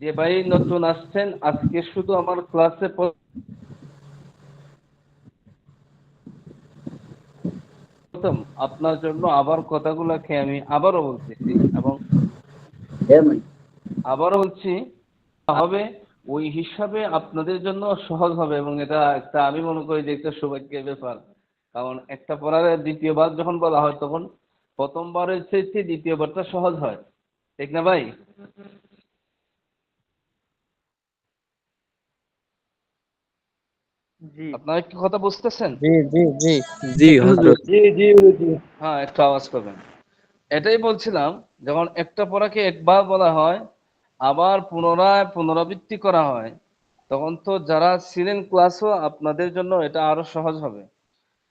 যে ভাই নতুন আসছেন, আজকে শুধু আমার ক্লাসে প্রথম আপনার জন্য আবার কথাগুলোকে আমি আবারও বলতেছি এবং আবারও বলছি হবে, ওই হিসাবে আপনাদের জন্য সহজ হবে এবং এটা একটা আমি মনে করি যে একটা সৌভাগ্যের ব্যাপার। কারণ একটা পড়ার দ্বিতীয়বার যখন বলা হয় তখন প্রথমবারের চেয়ে দ্বিতীয়বারটা সহজ হয়, ঠিক না ভাই? জি আপনারা একটু কথা বুঝতেছেন? জি জি জি জি একটু হজরত। জি জি জি হ্যাঁ, একটু আওয়াজ করবেন। এটাই বলছিলাম, যখন একটা পড়াকে একবার বলা হয় আবার পুনরায় পুনরাবৃত্তি করা হয়, তখন তো যারা ছিলেন ক্লাসও আপনাদের জন্য এটা আরো সহজ হবে।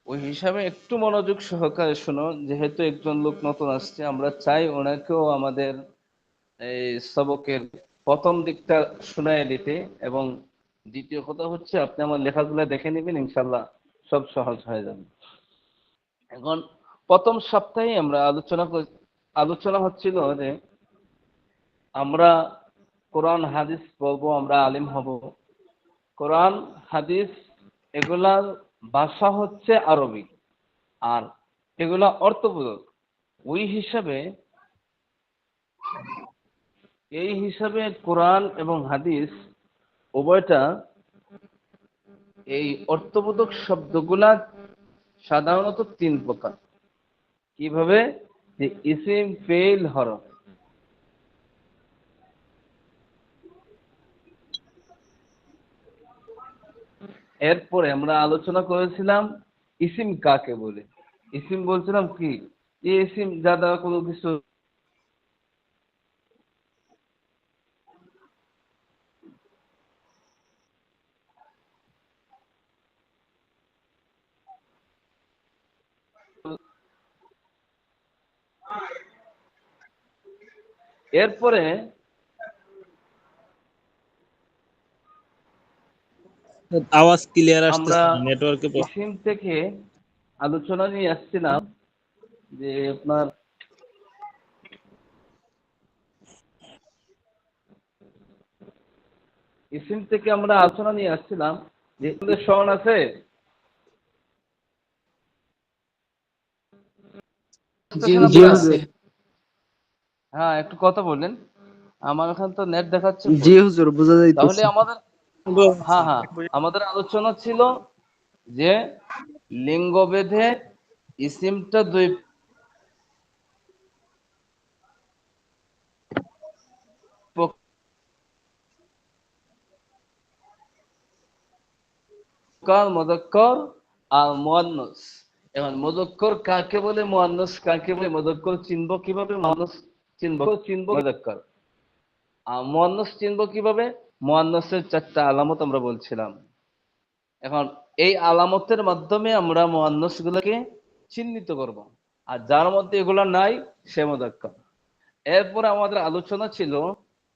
ওই হিসাবে একটু মনোযোগ সহকারে শুনো, যেহেতু একজন লোক নতুন আসছে, আমরা চাই ওনাকেও আমাদের এই সবকের প্রথম দিকটা শুনাই দিতে। এবং দ্বিতীয় কথা হচ্ছে, আপনি আমার লেখাগুলো দেখে নেবেন, ইনশাল্লাহ সব সহজ হয়ে যাবে। এখন প্রথম সপ্তাহে আমরা আলোচনা হচ্ছিল যে আমরা কোরআন হাদিস পড়বো, আমরা আলিম হব। কোরআন হাদিস এগুলার ভাষা হচ্ছে আরবি, আর এগুলা অর্থবোধক। ওই হিসাবে এই হিসাবে কোরআন এবং হাদিস উভয়টা, এই অর্থবোধক শব্দগুলা সাধারণত তিন প্রকার। কিভাবে? যে ইসিম, ফেইল, হরফ। এরপরে আমরা আলোচনা করেছিলাম ইসিম কাকে বলে। ইসিম বলছিলাম কি, এই ইসিম যা দ্বারা কোনো কিছু এরপরে আওয়াজ ক্লিয়ার আমরা আসতেছে না, নেটওয়ার্কে ইসিম থেকে আলোচনা নিয়ে আসছিলাম যে আপনার ইসিম থেকে আমরা আলোচনা নিয়ে আসছিলাম যে আমাদের স্মরণ আছে। জি বুঝতেছেন জি আপনারা? হুজুর। হ্যাঁ, একটু কথা বললেন। আমার এখানে তো নেট দেখাচ্ছে জি ফুল। হুজুর বোঝা তাহলে যাইতেছে। আমাদের, হ্যাঁ হ্যাঁ, আমাদের আলোচনা ছিল যে লিঙ্গভেদে ইসিমটা দুই প্রকার, মুযাক্কার আর মুয়ান্নাস। এখন মুযাক্কার কাকে বলে, মুয়ান্নাস কাকে বলে, মুযাক্কার চিনবো কিভাবে, মুয়ান্নাস চিনবো মুযাক্কার। আর মুয়ান্নাস চিনবো কিভাবে? মুয়ান্নাসের চারটা আলামত আমরা বলছিলাম। এখন এই আলামতের মাধ্যমে আমরা মুয়ান্নাস গুলোকে চিহ্নিত করব, আর যার মধ্যে এগুলো নাই সে মুযাক্কার। এরপরে আমাদের আলোচনা ছিল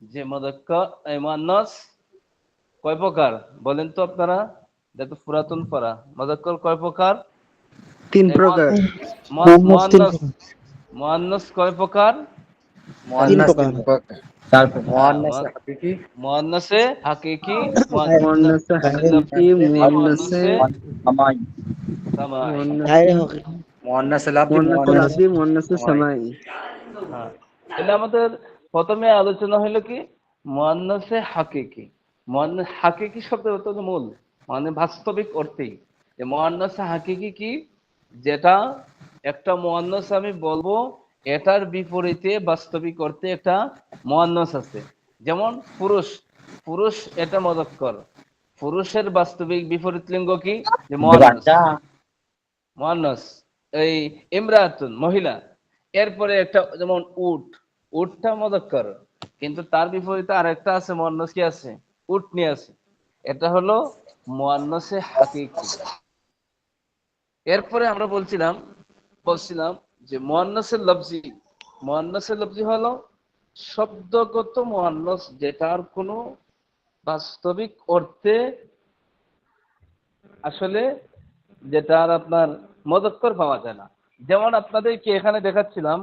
যে মুযাক্কার এই মুয়ান্নাস কয় প্রকার বলেন তো আপনারা? যত পুরাতন পড়া, মুযাক্কার কয় প্রকার? তিন এই প্রকার। মুয়ান্নাস, মুয়ান্নাস কয় প্রকার? তিন মুয়ান্নাস প্রকার। তিন প্রকার। তারপর হ্যাঁ, মুয়ান্নাস হাকিকি, মুয়ান্নাসে হাকিকি, মুয়ান্নাসে হাকিকি, মুয়ান্নাসে মুয়ান্নাসে সামাই, সামাই। মুয়ান্নাসে মুয়ান্নাস লাফজি, মুয়ান্নাসে মুয়ান্নাস লাফজি, মুয়ান্নাসে সামাই। সামাই। হ্যাঁ, তাহলে আমাদের প্রথমে আলোচনা হলো কি, মুয়ান্নাসে হাকিকি। মুয়ান্নাস হাকিকি শব্দের অর্থ হলো মূল, মানে বাস্তবিক অর্থেই। যে মুয়ান্নাসে হাকিকি কি, যেটা একটা মুয়ান্নাস আমি বলবো, এটার বিপরীতে বাস্তবিক অর্থে একটা মুয়ান্নাস আছে। যেমন পুরুষ, পুরুষ এটা মুযাক্কার। পুরুষের বাস্তবিক বিপরীত লিঙ্গ কি? যে মুয়ান্নাস। বাচ্চা মুয়ান্নাস এই ইমরাতুন মহিলা। এরপরে একটা যেমন উট, উটটা মুযাক্কার, কিন্তু তার বিপরীতে আরেকটা আছে মুয়ান্নাস, কি আছে? উটনি আছে। এটা হলো মুয়ান্নাসে হাকিকি। এরপরে আমরা বলছিলাম যে মুয়ান্নাসের লফজি, মুয়ান্নাসের লফজি হলো শব্দগত মুয়ান্নাস, যেটার কোনো বাস্তবিক অর্থে আসলে যেটার আপনার মুযাক্কার পাওয়া যায় না। যেমন আপনাদেরকে এখানে দেখাচ্ছিলাম,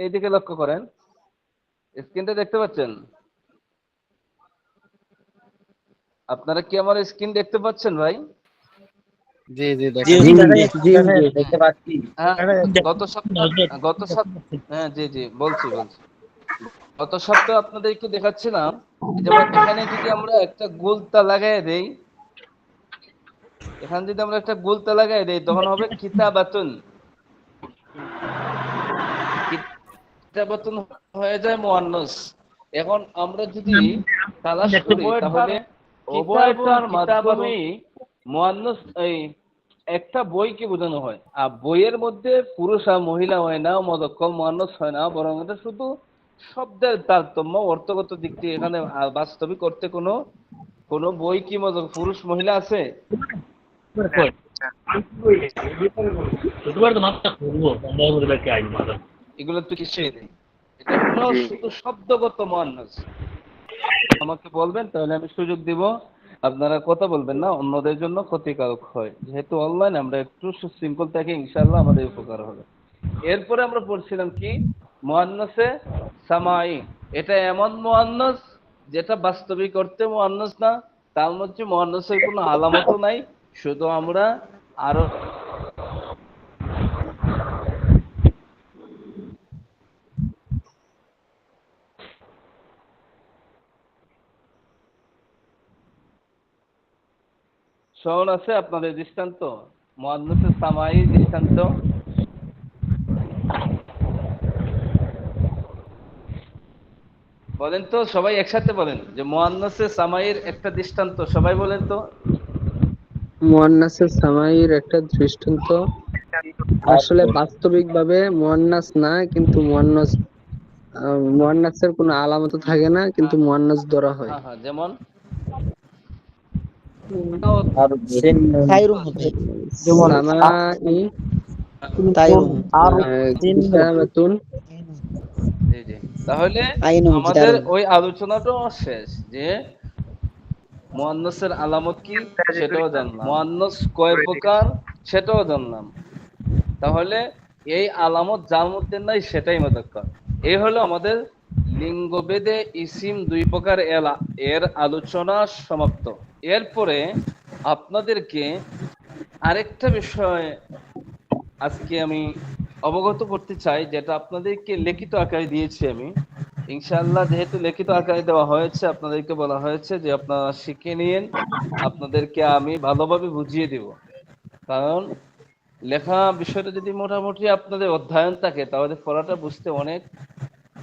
এইদিকে লক্ষ্য করেন, স্ক্রিনটা দেখতে পাচ্ছেন? আপনারা কি আমার স্ক্রিন দেখতে পাচ্ছেন ভাই? জি জি জি জি দেখা জি জি হুজুর। দেখতে পাচ্ছি। হ্যাঁ, যাচ্ছে। গত সপ্তাহ, হ্যাঁ জি জি বলছি। গত সপ্তাহে আপনাদেরকে দেখাচ্ছিলাম, যেমন এখানে যদি আমরা একটা গোলতা লাগাই দেই, তখন হবে কিতাবাতুন। কিতাবাতুন হয়ে যায় মুয়ান্নাস। এখন আমরা যদি তালাশ করি তাহলে উভয়টার মাধ্যমেই মুয়ান্নাস, এই একটা বইকে বোঝানো হয়। আর বইয়ের মধ্যে পুরুষ আর মহিলা হয় না, মদক্কল মুয়ান্নাস হয় না, বরং এটা শুধু শব্দের তারতম্য, অর্থগত দিক থেকে এখানে বাস্তবিক অর্থে কোনো কোনো বই কি পুরুষ মহিলা আছে? এগুলো তো কিছুই নেই। এটা হলো শুধু শব্দগত মুয়ান্নাস। আমাকে বলবেন, তাহলে আমি সুযোগ দিব। আপনারা কথা বলবেন না, অন্যদের জন্য ক্ষতিকারক হয়। যেহেতু অনলাইন, আমরা একটু সুশৃঙ্খল থাকি, ইনশাআল্লাহ আমাদের উপকার হবে। এরপরে আমরা পড়ছিলাম কি, মুয়ান্নাসে সামাই। এটা এমন মুয়ান্নাস যেটা বাস্তবিক অর্থে মুয়ান্নাস না, তার মধ্যে মুয়ান্নাসের কোনো আলামতও নাই। শুধু আমরা আরো স্মরণ আছে আপনাদের দৃষ্টান্ত, মুয়ান্নাসে সামাই দৃষ্টান্ত? বলেন তো, সবাই একসাথে বলেন যে মুয়ান্নাসে সামাইয়ের একটা দৃষ্টান্ত, সবাই বলেন তো। মুয়ান্নাসের সামাইর একটা দৃষ্টান্ত। আসলে বাস্তবিকভাবে মুয়ান্নাস না, কিন্তু মুয়ান্নাসের কোনো আলামত থাকে না, কিন্তু মুয়ান্নাস ধরা হয়। হ্যাঁ হ্যাঁ, যেমন আর সেন খায়রুম হবে, যেমন সামাই তাইরুম, কিতাবাতুন। জি জি। তাহলে আইনুম, আমাদের কিতারুম। ওই আলোচনাটাও শেষ, যে মুয়ান্নাসের আলামত কি সেটাও জানলাম, মুয়ান্নাস কয় প্রকার সেটাও জানলাম। তাহলে এই আলামত যার মধ্যে নাই সেটাই মুযাক্কার। এই হলো আমাদের লিঙ্গভেদে ইসিম দুই প্রকার এর আলোচনা সমাপ্ত। এরপরে আপনাদেরকে আরেকটা বিষয় আজকে আমি অবগত করতে চাই, যেটা আপনাদেরকে লিখিত আকারে দিয়েছি আমি। ইনশাআল্লাহ, যেহেতু লিখিত আকারে দেওয়া হয়েছে, আপনাদেরকে বলা হয়েছে যে আপনারা শিখে নিন, আপনাদেরকে আমি ভালোভাবে বুঝিয়ে দেব। কারণ লেখা বিষয়টা যদি মোটামুটি আপনাদের অধ্যয়ন থাকে, তাহলে পড়াটা বুঝতে অনেক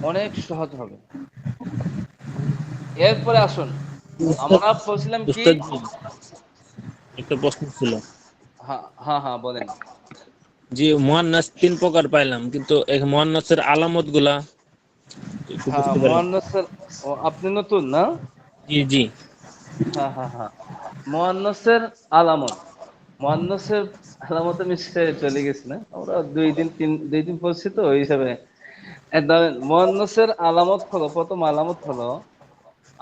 অনেক সহজ হবে। এরপরে আসুন, আমরা বলছিলাম কি, উস্তাদ জি, একটা প্রশ্ন ছিল। হ্যাঁ হ্যাঁ হ্যাঁ বলেন। জি, মুয়ান্নাস তিন প্রকার পাইলাম, কিন্তু এই মুয়ান্নাসের আলামত গুলা একটু হ্যাঁ, বুঝতে পারলাম। মুয়ান্নাসের, ও আপনি নতুন না? জি জি হ্যাঁ হ্যাঁ হ্যাঁ, মুয়ান্নাসের আলামত। মুয়ান্নাসের আলামতে মিশে চলে গেছে না, আমরা দুই দিন পড়ছি তো, ওই হিসাবে। মুয়ান্নাসের আলামত হলো, প্রথম আলামত হলো,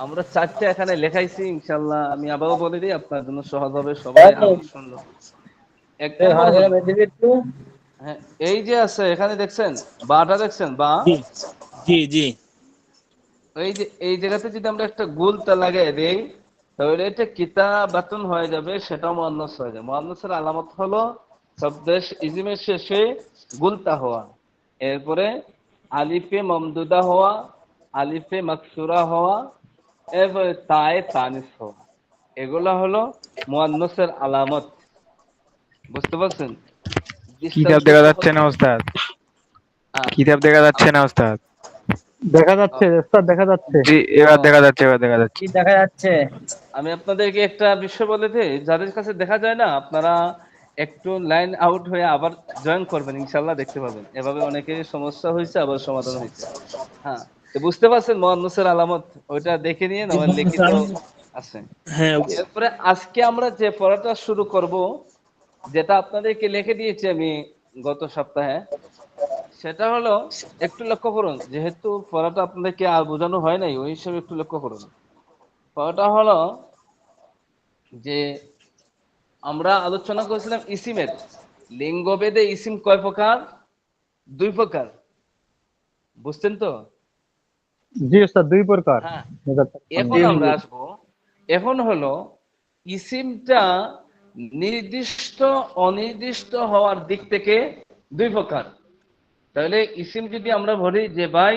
আমরা চারটে এখানে লেখাইছি, ইনশাআল্লাহ আমি আবারও বলে দিই, আপনার জন্য সহজ হবে, সবাই আমার শুনলো। এক নম্বর হলো, হ্যাঁ, এই যে আছে এখানে দেখছেন, বাটা দেখছেন, বা জি জি জি এই যে এই জায়গাতে যদি আমরা একটা গুলতা লাগাই দেই, তাহলে এটা কিতাবাতুন হয়ে যাবে, সেটা মুয়ান্নাস হয়ে যাবে। মুয়ান্নাসের আলামত হলো শব্দের ইজিমের শেষে গুলতা হওয়া, এরপরে আলিফে মামদুদা হওয়া, আলিফে মাকসুরা হওয়া, এরপরে তায়ে তানিস হওয়া। এগুলা হলো মুয়ান্নাসের আলামত। বুঝতে পারছেন? কিতাব দৃষ্টান্ত দেখা সহ, যাচ্ছে না ওস্তাদ? আহ, কিতাব দেখা যাচ্ছে না ওস্তাদ? দেখা যাচ্ছে ওস্তাদ, দেখা যাচ্ছে। জি, এবার দেখা যাচ্ছে, এবার দেখা যাচ্ছে। কি দেখা যাচ্ছে? আমি আপনাদেরকে একটা বিষয় বলে দিই, যাদের কাছে দেখা যায় না, আপনারা একটু লাইন আউট হয়ে আবার জয়েন করবেন, ইনশাল্লাহ দেখতে পাবেন। এভাবে অনেকেরই সমস্যা হয়েছে, আবার সমাধান হয়েছে। হ্যাঁ, তো বুঝতে পারছেন মুয়ান্নাসের আলামত, ওইটা দেখে নিয়ে আমার লিখিত আছে। হ্যাঁ এরপরে আজকে আমরা যে পড়াটা শুরু করব, যেটা আপনাদেরকে লিখে দিয়েছি আমি গত সপ্তাহে, সেটা হলো, একটু লক্ষ্য করুন, যেহেতু পড়াটা আপনাদেরকে আর বোঝানো হয় নাই, ওই হিসেবে একটু লক্ষ্য করুন। পড়াটা হলো যে, আমরা আলোচনা করেছিলাম ইসিমের, লিঙ্গভেদে ইসিম কয় প্রকার? দুই প্রকার। বুঝছেন তো? জি ওস্তাদ, দুই প্রকার। হ্যাঁ, দেখা যাচ্ছে। এখন আমরা আসবো এখন হলো ইসিমটা নির্দিষ্ট অনির্দিষ্ট হওয়ার দিক থেকে দুই প্রকার। তাহলে ইসিম যদি আমরা বলি যে ভাই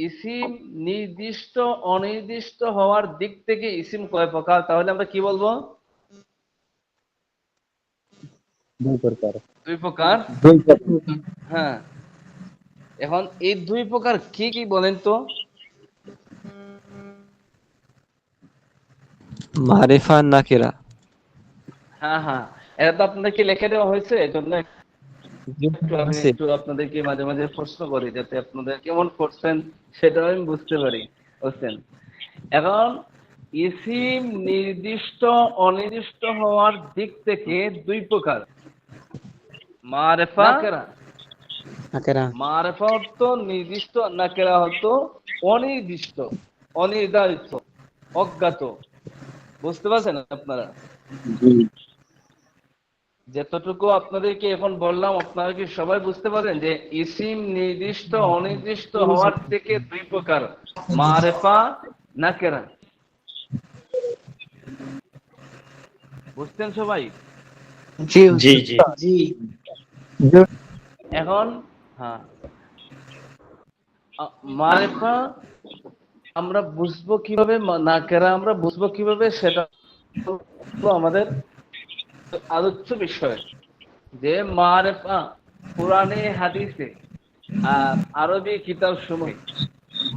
ইসিম নির্দিষ্ট অনির্দিষ্ট হওয়ার দিক থেকে ইসিম কয় প্রকার, তাহলে আমরা কি বলবো? দুই প্রকার। দুই প্রকার। দুই প্রকার। হ্যাঁ, এখন এই দুই প্রকার কি কি বলেন তো? মারিফা নাকিরা। হ্যাঁ হ্যাঁ, এটা তো আপনাদেরকে লিখে দেওয়া হয়েছে, এই জন্য আমি আছে। একটু আপনাদেরকে মাঝে মাঝে প্রশ্ন করি যাতে আপনাদের কেমন করছেন সেটাও আমি বুঝতে পারি, বুঝছেন? এখন ইসিম নির্দিষ্ট অনির্দিষ্ট হওয়ার দিক থেকে দুই প্রকার, মারেফা নাকিরা। মারেফা অর্থ নির্দিষ্ট, নাকেরা অর্থ অনির্দিষ্ট, অনির্ধারিত, অজ্ঞাত। বুঝতে পারছেন আপনারা? যতটুকু আপনাদেরকে এখন বললাম আপনারা কি সবাই বুঝতে পারেন যে ইসিম নির্দিষ্ট অনির্দিষ্ট হওয়ার থেকে দুই প্রকার, মারেফা নাকেরা? বুঝছেন সবাই? জি জি জি জি। এখন হ্যাঁ, মারেফা আমরা বুঝবো কিভাবে, নাকেরা আমরা বুঝবো কিভাবে, সেটা হলো আমাদের আলোচ্য বিষয়। যে মারেফা কোরআনে হাদিসে আরবি কিতাব সমূহে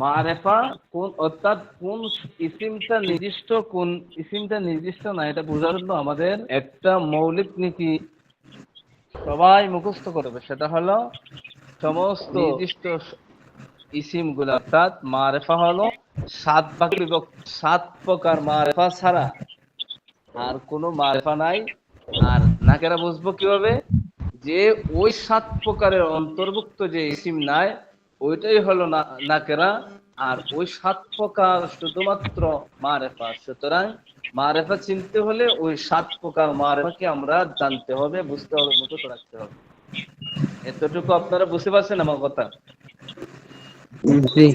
মারেফা কোন, অর্থাৎ কোন ইসিমটা নির্দিষ্ট কোন ইসিমটা নির্দিষ্ট না, এটা বোঝার জন্য আমাদের একটা মৌলিক নীতি সবাই মুখস্থ করবে। সেটা হলো সমস্ত নির্দিষ্ট ইসিম গুলা, অর্থাৎ মারেফা হলো 7 ভাগে বিভক্ত। 7 প্রকার মারেফা ছাড়া আর কোনো মারেফা নাই। আর নাকেরা বুঝবো কিভাবে? যে ওই 7 প্রকারের অন্তর্ভুক্ত যে ইসিম নাই ওইটাই হলো নাকেরা, আর ওই 7 প্রকার শুধুমাত্র মারেফা। সুতরাং মারেফা চিনতে হলে ওই 7 প্রকার মারেফাকে আমরা জানতে হবে, বুঝতে হবে, মুখস্থ রাখতে হবে। এতটুকু আপনারা বুঝতে পারছেন আমার কথা? জি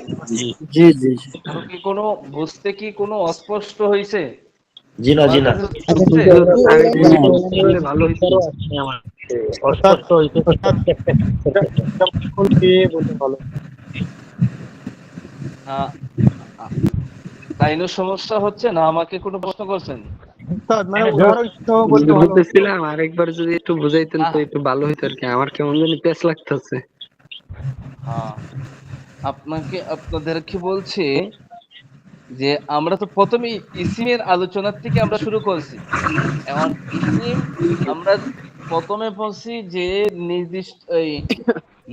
জি জি। কারো কি কোনো বুঝতে কি কোনো অস্পষ্ট হয়েছে? জি না জি না। ভালো হইতো। অর্থাৎ তো বলতে ভালো। তাইনো সমস্যা হচ্ছে না? আমাকে কোনো প্রশ্ন করছেন? অর্থাৎ মানে উদাহরণ সহ বলতে ভালো। বলতেছিলাম আরেকবার যদি একটু বুঝাইতেন তো একটু ভালো হইতো আর কি, আমার কেমন জানি পেঁচ লাগতেছে। হ্যাঁ, আপনাদেরকে বলছি যে আমরা তো প্রথমেই ইসিমের আলোচনার থেকে আমরা শুরু করছি। এখন ইসিম আমরা প্রথমে বলছি যে নির্দিষ্ট এই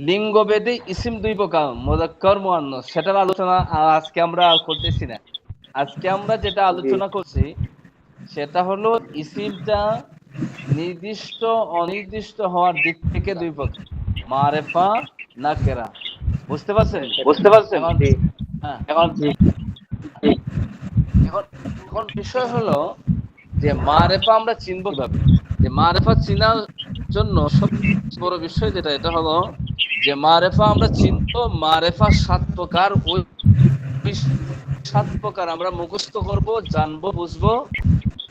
লিঙ্গভেদে ইসিম দুই প্রকার, মুযাক্কার মুআন্নাস, সেটার আলোচনা আজকে আমরা করতেছি না। আজকে আমরা যেটা আলোচনা করছি সেটা হলো ইসিমটা নির্দিষ্ট অনির্দিষ্ট হওয়ার দিক থেকে দুই প্রকার, মারেফা নাকেরা। বুঝতে পারছেন? হ্যাঁ, এখন এখন বিষয় হলো যে মারেফা আমরা চিনবো কিভাবে? যে মারেফা চিনার জন্য সবচেয়ে বড় বিষয় যেটা, এটা হলো যে মারেফা আমরা চিনবো, মারেফা 7 প্রকার। ওই 7 প্রকার আমরা মুখস্থ করব, জানবো, বুঝবো,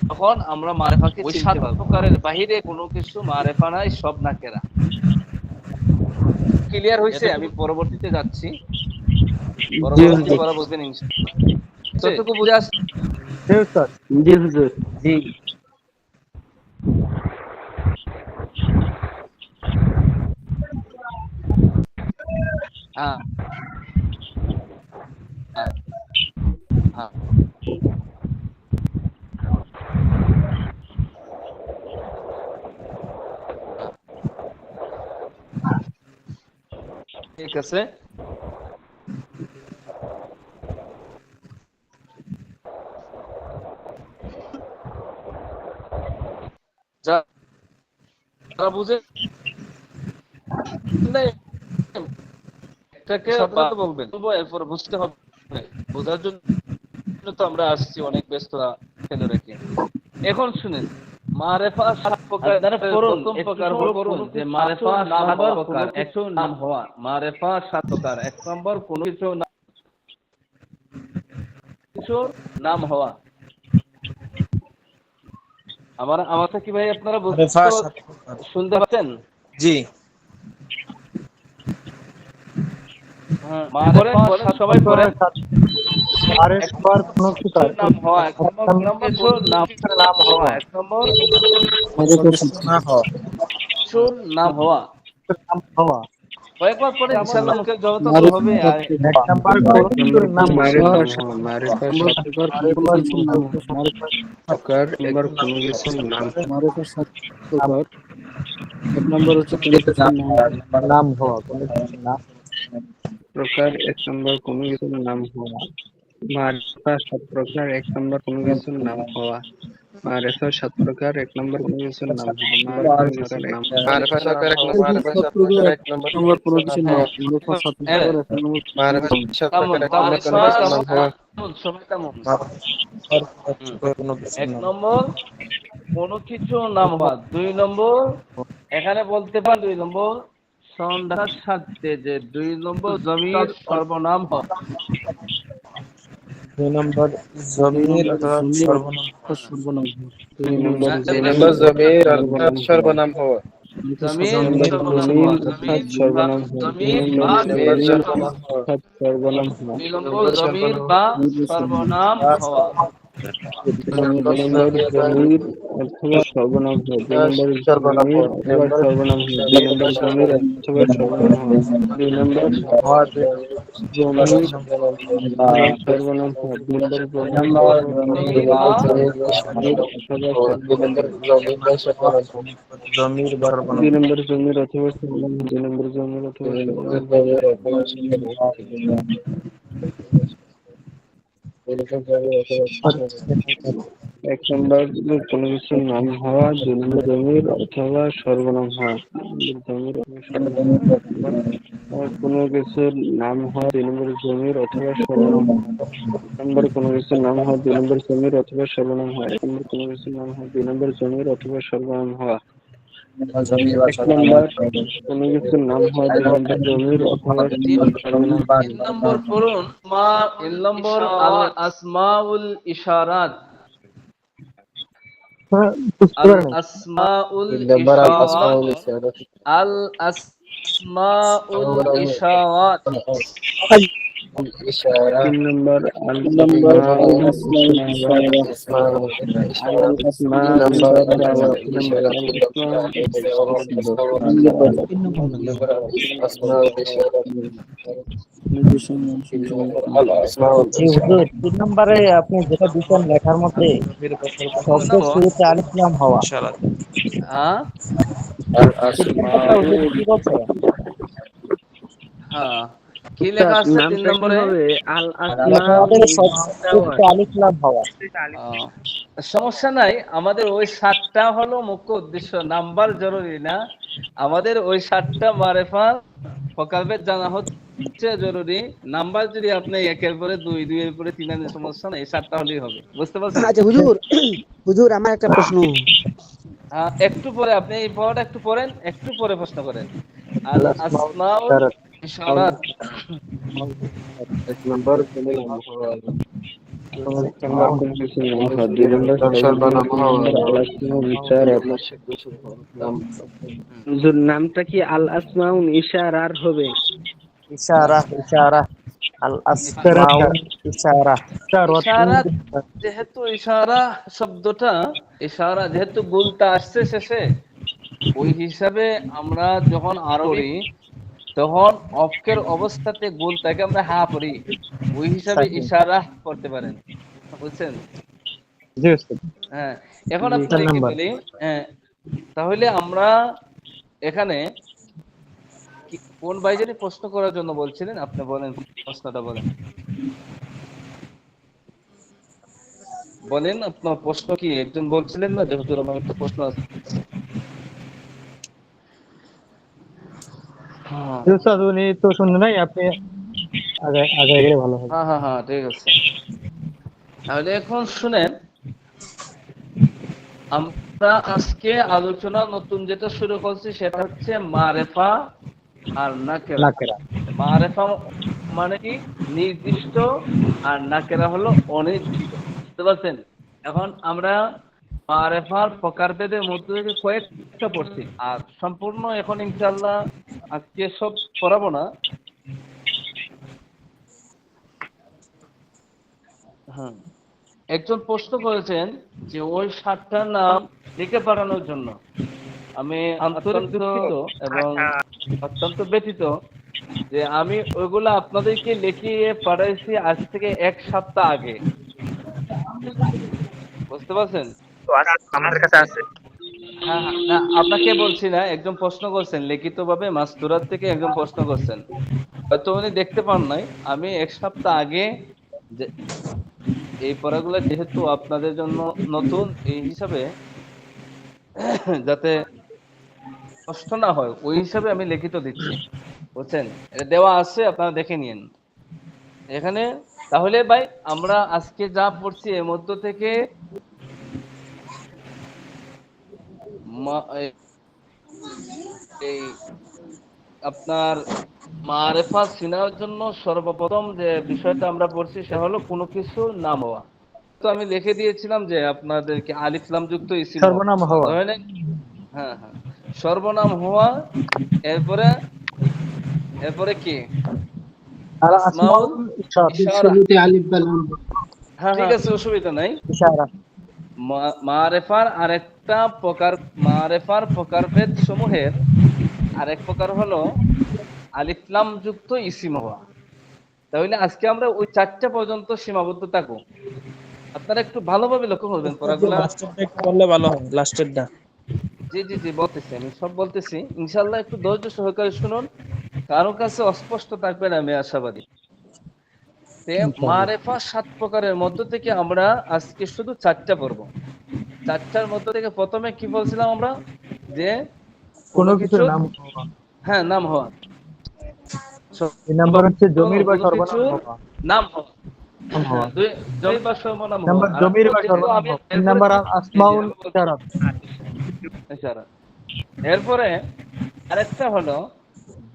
তখন আমরা মারেফাকে ওই 7 প্রকারের বাহিরে কোনো কিছু মারেফা নাই, সব নাকেরা। ক্লিয়ার হয়েছে? আমি পরবর্তীতে যাচ্ছি, পরবর্তী পড়া বুঝবেন ইনশাআল্লাহ। যতটুকু বুঝে আসছে। জি স্যার। জি হুজুর। জি। হ্যাঁ হ্যাঁ হ্যাঁ, ঠিক আছে। যারা বুঝে নাই এটাকে সাধারণত বলবেন, এরপর বুঝতে হবে। বোঝার জন্য তো আমরা আসছি, অনেক ব্যস্ত ফেলে রেখে। এখন শুনেন, মারেফা 7 প্রকার। প্রথম প্রকার হলো যে মারেফা 7 প্রকার, একটু নাম হওয়া। মারেফা 7 প্রকার। 1 নম্বর, কোনো কিছু নাম হওয়া। আমারটা কি ভাই আপনারা মারিফা শুনতে পাচ্ছেন? জি হ্যাঁ, সবাই পড়েন। আরেকবার কোনো কিছু নাম হওয়া, এক নম্বর কিছুর নাম হওয়া, এক নম্বর কিছুর নাম হওয়া। নাম হওয়া, কয়েকবার পরে ইনশাআল্লাহ মুখের জবাব তো হবে। আর এক নাম্বার কোনো কিছুর নাম মারিফা হওয়া, মারিফা শব্দকার কোনো কিছুর নাম প্রকার একবার কোনো কিছুর নাম এক নম্বর হচ্ছে কোনো কিছুর নাম হওয়া, কোনো কিছুর নাম প্রকার এক নম্বর কোনো কিছুর নাম হওয়া। মারিফা 7 প্রকার এক নম্বর কোনো কিছুর নাম হওয়া। মারিফা 7 প্রকার এক নম্বর কোনো কিছুর নাম হওয়া। মারিফা সরকার এক নম্বর নম্বর কোনো কিছুর নাম হ্যাঁ, কামুন, কামুন, সবাই কামুন। এক নম্বর কোনো কিছু নাম হওয়া, 2 নম্বর এখানে বলতে পারেন 2 নম্বর সন্ধ্যার সাথে যে 2 নম্বর জমির সর্বনাম হওয়া। 2 নম্বর জমির অথবা সর্বনাম দুই নম্বর জমির অর্থাৎ সর্বনাম হওয়া। জমির সর্বনাম হওয়া। জমির বা সর্বনাম হওয়া। 2 নম্বর জমির বা সর্বনাম হওয়া। দুই নম্বর জমির অথবা সর্বনাম হওয়া। 2 নম্বর জমির অথবা সর্বনাম হওয়া। 2 নম্বর জমির অথবা সর্বনাম হওয়া। 2 নম্বর জমির অথবা সর্বনাম হওয়া। 2 নম্বর জমির বা জমির বা 2 নম্বর জমির অথবা সর্বনাম হওয়া। 2 নম্বর জমির অথবা সর্বনাম এক নম্বর কোনো কিছুর নাম হওয়া। 2 নম্বর জমির অথবা সর্বনাম হওয়া। জমির অথবা সর্বনাম হওয়া। কোনো কিছুর নাম হওয়া 2 নম্বর জমির অথবা সর্বনাম হওয়া। এক নম্বর কোনো কিছুর নাম হওয়া 2 নম্বর জমির অথবা সর্বনাম হওয়া। এক নম্বর কোনো কিছুর নাম হওয়া 2 নম্বর জমির অথবা সর্বনাম হওয়া। এক নম্বর কোনো কিছুর নাম হওয়া 2 নম্বর জমির অথবা সর্বনাম হওয়া। 3 নম্বর পড়ুন। 3 নম্বর আল আসমাউল ইশারাত। বুঝতে আল পারেন? আসমাউল ইশারাত। আল আসমাউল ইশারাত। 3 নম্বর আল জি হুজুর, 3 নম্বরে আপনি যেটা দিচ্ছেন লেখার মধ্যে শব্দের শুরুতে আলিফ লাম হওয়া, হ্যাঁ এটা হুজুর কি বলছে? হ্যাঁ, কি লেখা আছে 3 নামটা কি নম্বরে? হবে? আল লেখার মধ্যে শুরুতে আলিফ লাম হওয়া। সমস্যা নাই, আমাদের ওই 7টা হলো মুখ্য উদ্দেশ্য, নাম্বার জরুরি না। আমাদের ওই 7টা মারেফা ফকালবেদ জানা হচ্ছে জরুরি। নাম্বার যদি আপনি 1-এর পরে 2, 2-এর পরে 3 আনেন, সমস্যা নাই, 7টা হলেই হবে। বুঝতে পারছেন? আচ্ছা হুজুর, হুজুর আমার একটা প্রশ্ন। একটু পরে আপনি এই পড়াটা একটু পড়েন, একটু পরে প্রশ্ন করেন। আল আসমাউল ইশারাত। এক নম্বর কোনো কিছুর নাম হওয়া। 2 নম্বর সর্বনাম হওয়া। হুজুর, নামটা কি আল আসমাউন ইশারার হবে? ইশারা, ইশারা, আল আসমাউল ইশারা। ইশারাত যেহেতু ইশারা শব্দটা, ইশারা যেহেতু গুলটা আসছে শেষে, ওই হিসাবে আমরা যখন আরবি তখন অফকের অবস্থাতে গুলটাকে আমরা হা পড়ি, ওই হিসাবে ইশারা করতে পারেন। বুঝছেন? জি হুজুর। হ্যাঁ, এখন আপনাদেরকে বলি, তাহলে আমরা এখানে কোন ভাই জানি প্রশ্ন করার জন্য বলছিলেন, আপনি বলেন, প্রশ্নটা বলেন। বলেন আপনার প্রশ্ন কি? একজন বলছিলেন না, যেহেতু আমার একটা প্রশ্ন আছে। জি উস্তাদ, উনি তো শুনলেন নাই, আপনি আগে আগে গেলে ভালো হবে। হ্যাঁ, ঠিক আছে। তাহলে এখন শুনেন, আমরা আজকে আলোচনা নতুন যেটা শুরু করছি সেটা হচ্ছে মারেফা আর নাকেরা। মারেফা মানে কি? নির্দিষ্ট, আর নাকেরা হলো অনির্দিষ্ট। বুঝতে পারছেন? এখন আমরা মারেফার প্রকারভেদের মধ্যে থেকে কয়েকটা পড়ছি, আর সম্পূর্ণ এখন ইনশাআল্লাহ আজকে সব পড়াবো না। হ্যাঁ, একজন প্রশ্ন করেছেন যে ওই 7টা নাম লিখে পাঠানোর জন্য। আমি আন্তরিক দুঃখিত এবং অত্যন্ত ব্যথিত যে আমি ওইগুলো আপনাদেরকে লিখিয়ে পাঠাইছি আজ থেকে 1 সপ্তাহ আগে। বুঝতে পারছেন? আমাদের কাছে আছে। হ্যাঁ হ্যাঁ, না আপনাকে বলছি না, একজন প্রশ্ন করছেন লিখিত ভাবে, মাস্তুরাত থেকে একজন প্রশ্ন করছেন, হয়তো উনি দেখতে পান নাই। আমি 1 সপ্তাহ আগে যে এই পড়াগুলো যেহেতু আপনাদের জন্য নতুন, এই হিসাবে যাতে কষ্ট না হয় ওই হিসাবে আমি লিখিত দিচ্ছি, বুঝছেন? এটা দেওয়া আছে, আপনারা দেখে নিন এখানে। তাহলে ভাই আমরা আজকে যা পড়ছি এর মধ্য থেকে এই আপনার মারেফা চিনার জন্য সর্বপ্রথম যে বিষয়টা আমরা পড়ছি সেটা হলো কোনো কিছু নাম হওয়া। তো আমি লিখে দিয়েছিলাম যে আপনাদেরকে আলিফ লাম যুক্ত ইসিম সর্বনাম হওয়া। হ্যাঁ হ্যাঁ, সর্বনাম হওয়া। এরপরে এরপরে কি? আসমাউল ইশারা। হ্যাঁ ঠিক আছে, অসুবিধা নাই। মারেফার আরেকটা প্রকার, মারেফার প্রকারভেদ সমূহের আরেক প্রকার হলো আলিফ লাম যুক্ত ইসিম হওয়া। তাহলে আজকে আমরা ওই 4টা পর্যন্ত সীমাবদ্ধ থাকবো। আপনারা একটু ভালোভাবে লক্ষ্য করবেন পড়াগুলা। লাস্টেরটা একটু বললে ভালো হয়, লাস্টেরটা। জি জি জি, বলতেছি, আমি সব বলতেছি, ইনশাআল্লাহ একটু ধৈর্য সহকারে শুনুন। কারো কাছে অস্পষ্ট থাকবে না, আমি আশাবাদী। মারেফা 7 প্রকারের মধ্য থেকে আমরা আজকে শুধু 4টা পড়বো। 4টার মধ্য থেকে প্রথমে কি বলছিলাম আমরা, যে কোনো কিছুর নাম। হ্যাঁ, নাম হওয়া। এই নাম্বার হচ্ছে জমির বা কোনো সর্বনাম কিছুর হওয়া। নাম হওয়া। নাম হওয়া। জমির বা সর্বনাম হওয়া। নাম্বার জমির বা সর্বনাম হওয়া। তিন নাম্বার আসমাউল ইশারাত। ইশারা। এরপরে আরেকটা হলো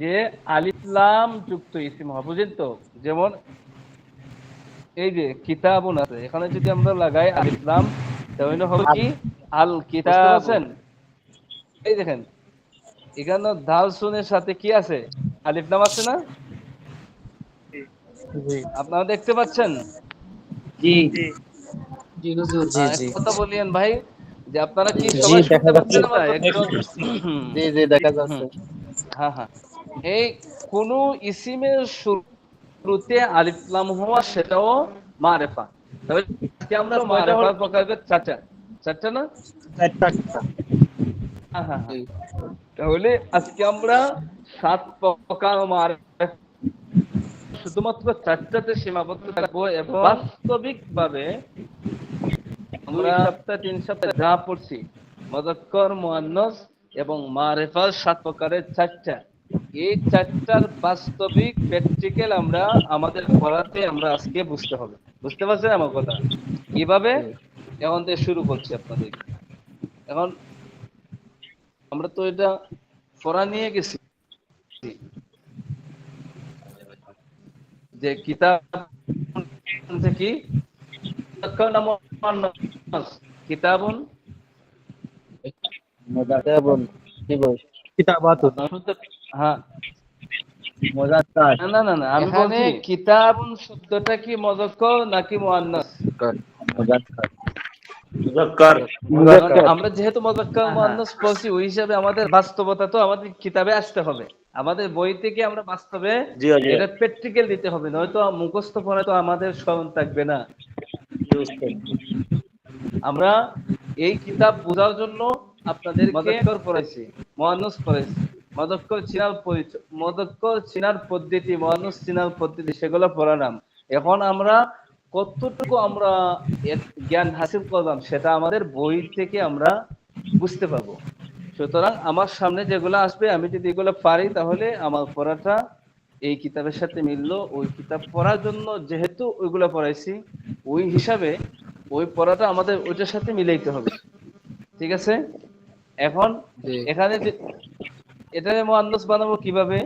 যে আলিফ লাম যুক্ত ইসিম হওয়া, বুঝেন তো? যেমন এই যে কিতাবুন আছে, এখানে যদি আমরা লাগাই আলিফ লাম তাহলে হবে কি আল কিতাব। আছেন এই দেখেন এখানে দাল সুনের সাথে কি আছে? আলিফ লাম আছে না? জি আপনারা দেখতে পাচ্ছেন? জি জি হুজুর। কথা বলিয়েন ভাই, যে আপনারা কি জি, সবাই দেখা শুনতে পাচ্ছেন? যাচ্ছে। আমরা একদম জি জি দেখা যাচ্ছে। হ্যাঁ হ্যাঁ, এই কোন ইসিমের শুরুতে আলিফ লাম হওয়া সেটাও মারেফা। তবে আজকে আমরা মারেফার প্রকারভেদ 4টা না? হ্যাঁ হ্যাঁ হ্যাঁ। তাহলে আজকে আমরা 7 প্রকার মারেফা শুধুমাত্র 4টাতে সীমাবদ্ধ থাকবো, এবং বাস্তবিকভাবে আমরা 2 সপ্তাহ 3 সপ্তাহ যা পড়ছি মুযাক্কার, মুআন্নাস এবং মারেফার 7 প্রকারের 4টা, এই 4টার বাস্তবিক প্র্যাকটিক্যাল আমরা আমাদের পড়াতে আমরা আজকে বুঝতে হবে। বুঝতে পারছেন আমার কথা? কিভাবে? এখন থেকে শুরু করছি আপনাদের। এখন আমরা তো এটা পড়া নিয়ে গেছি যে কিতাব কি কিতাবুন কিতাবাতুন। হ্যাঁ, মুযাক্কার। না না না, আমি বলছি কিতাবুন শব্দটা কি মুযাক্কার নাকি মুআন্নাস? আমরা যেহেতু মুযাক্কার মুআন্নাস পড়ছি, ওই হিসাবে আমাদের বাস্তবতা তো আমাদের কিতাবে আসতে হবে। আমাদের বই থেকে আমরা বাস্তবে এটা প্র্যাকটিক্যাল দিতে হবে, নয়তো মুখস্থ পড়া তো আমাদের স্মরণ থাকবে না। আমরা এই কিতাব বোঝার জন্য আপনাদের মুযাক্কার পড়াইছি, মুআন্নাস পড়াইছি, মুযাক্কার চিনার পদ্ধতি, মুআন্নাস চিনার পদ্ধতি, সেগুলো পড়ালাম। এখন আমরা কতটুকু আমরা জ্ঞান হাসিল করলাম সেটা আমাদের বই থেকে আমরা বুঝতে পারবো। সুতরাং আমার সামনে যেগুলো আসবে, আমি যদি এগুলো পারি তাহলে আমার পড়াটা এই কিতাবের সাথে মিললো। ওই কিতাব পড়ার জন্য যেহেতু ওইগুলো পড়াইছি, ওই হিসাবে ওই পড়াটা আমাদের ওইটার সাথে মিলাইতে হবে। ঠিক আছে? এখন এখানে এটা মুআন্নাস বানাবো কিভাবে?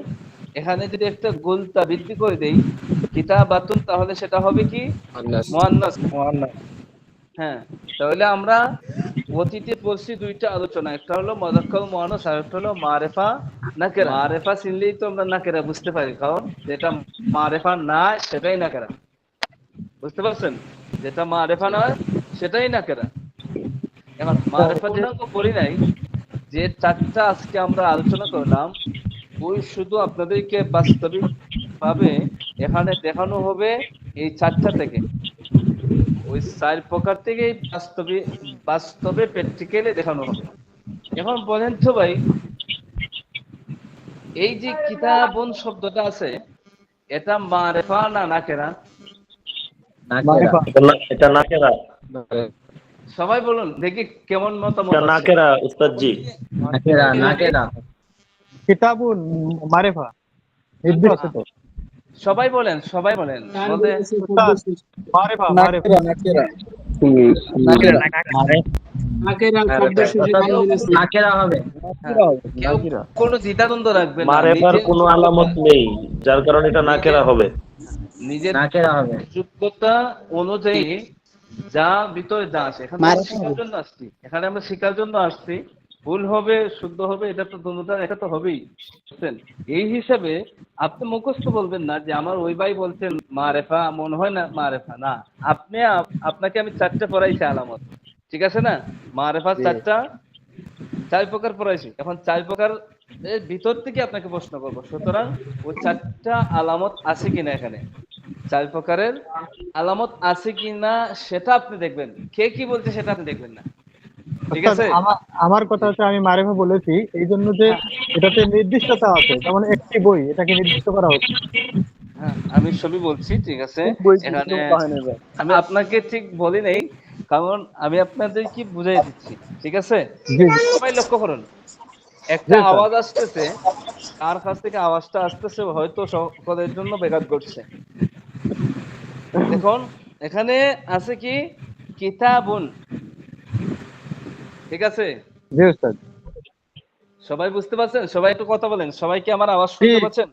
এখানে যদি একটা গুলতা বৃদ্ধি করে দেই কিতাবাতুন, তাহলে সেটা হবে কি মুআন্নাস। হ্যাঁ, তাহলে আমরা অতীতে বলছি দুইটা আলোচনা, একটা হলো মুযাক্কার মুআন্নাস আর একটা হলো মারিফা নাকিরা। মারিফা চিনলেই তো আমরা নাকিরা বুঝতে পারি, কারণ যেটা মারিফা না সেটাই নাকিরা। বুঝতে পারছেন? যেটা মারিফা নয় সেটাই নাকিরা। এখন মারিফা যেহেতু করি নাই, যে চারটা আজকে আমরা আলোচনা করলাম ওই শুধু আপনাদেরকে বাস্তবিক ভাবে এখানে দেখানো হবে এই চারটা থেকে, ওই 4 প্রকার থেকে বাস্তবে প্র্যাকটিক্যালি দেখানো হবে। এখন বলেন তো ভাই, এই যে কিতাবুন শব্দটা আছে এটা মারিফা না নাকিরা? মারিফা। এটা নাকেরা, সবাই বলুন দেখি কেমন মতামত এটা আছে। নাকেরা উস্তাদ জি। কিতাবুন মারিফা নির্দিষ্ট তো। সবাই বলেন, সবাই বলেন। বলতে মারিফা মারিফা নাকেরা শব্দ শেষে নাকেরা হবে। কেউ কোনো দ্বিধাদ্বন্দ্ব রাখবে না, মারেফার নিজের কোনো আলামত নেই, যার কারণে এটা নাকেরা হবে। নিজের যোগ্যতা অনুযায়ী যা ভিতরে যা আছে, এখানে আমরা শিখার জন্য আসছি, এখানে আমরা শিখার জন্য আসছি। ভুল হবে শুদ্ধ হবে এটা তো দুটোটা, এটা তো হবেই, বুঝছেন? এই হিসাবে আপনি মুখস্থ বলবেন না যে আমার ওই ভাই বলছেন মারেফা, মনে হয় না মারেফা না। আপনাকে আমি 4টা পড়াইছি আলামত, ঠিক আছে না? মারেফা 4 প্রকার পড়াইছি। এখন 4 প্রকার এর ভিতর থেকে আপনাকে প্রশ্ন করবো, সুতরাং ওই 4টা আলামত আছে কিনা, এখানে 4 প্রকারের আলামত আছে কিনা সেটা আপনি দেখবেন। কে কি বলছে সেটা আপনি দেখবেন না, ঠিক আছে? আমার কথা হচ্ছে আমি মারিফা বলেছি এই জন্য যে এটাতে নির্দিষ্টতা আছে, যেমন একটি বই, এটাকে নির্দিষ্ট করা হচ্ছে। হ্যাঁ, আমি সবই বলছি, ঠিক আছে। এখানে আমি আপনাকে ঠিক বলি নাই, কারণ আমি আপনাদের কি বুঝাই দিচ্ছি, ঠিক আছে? সবাই লক্ষ্য করুন, একটা আওয়াজ আসতেছে, কার কাছ থেকে আওয়াজটা আসতেছে হয়তো সকলের জন্য ব্যাঘাত ঘটছে। দেখুন এখানে আছে কি কিতাবুন, ঠিক আছে? জি উস্তাদ। সবাই বুঝতে পারছেন? সবাই একটু কথা বলেন, সবাই কি আমার আওয়াজ শুনতে পাচ্ছেন?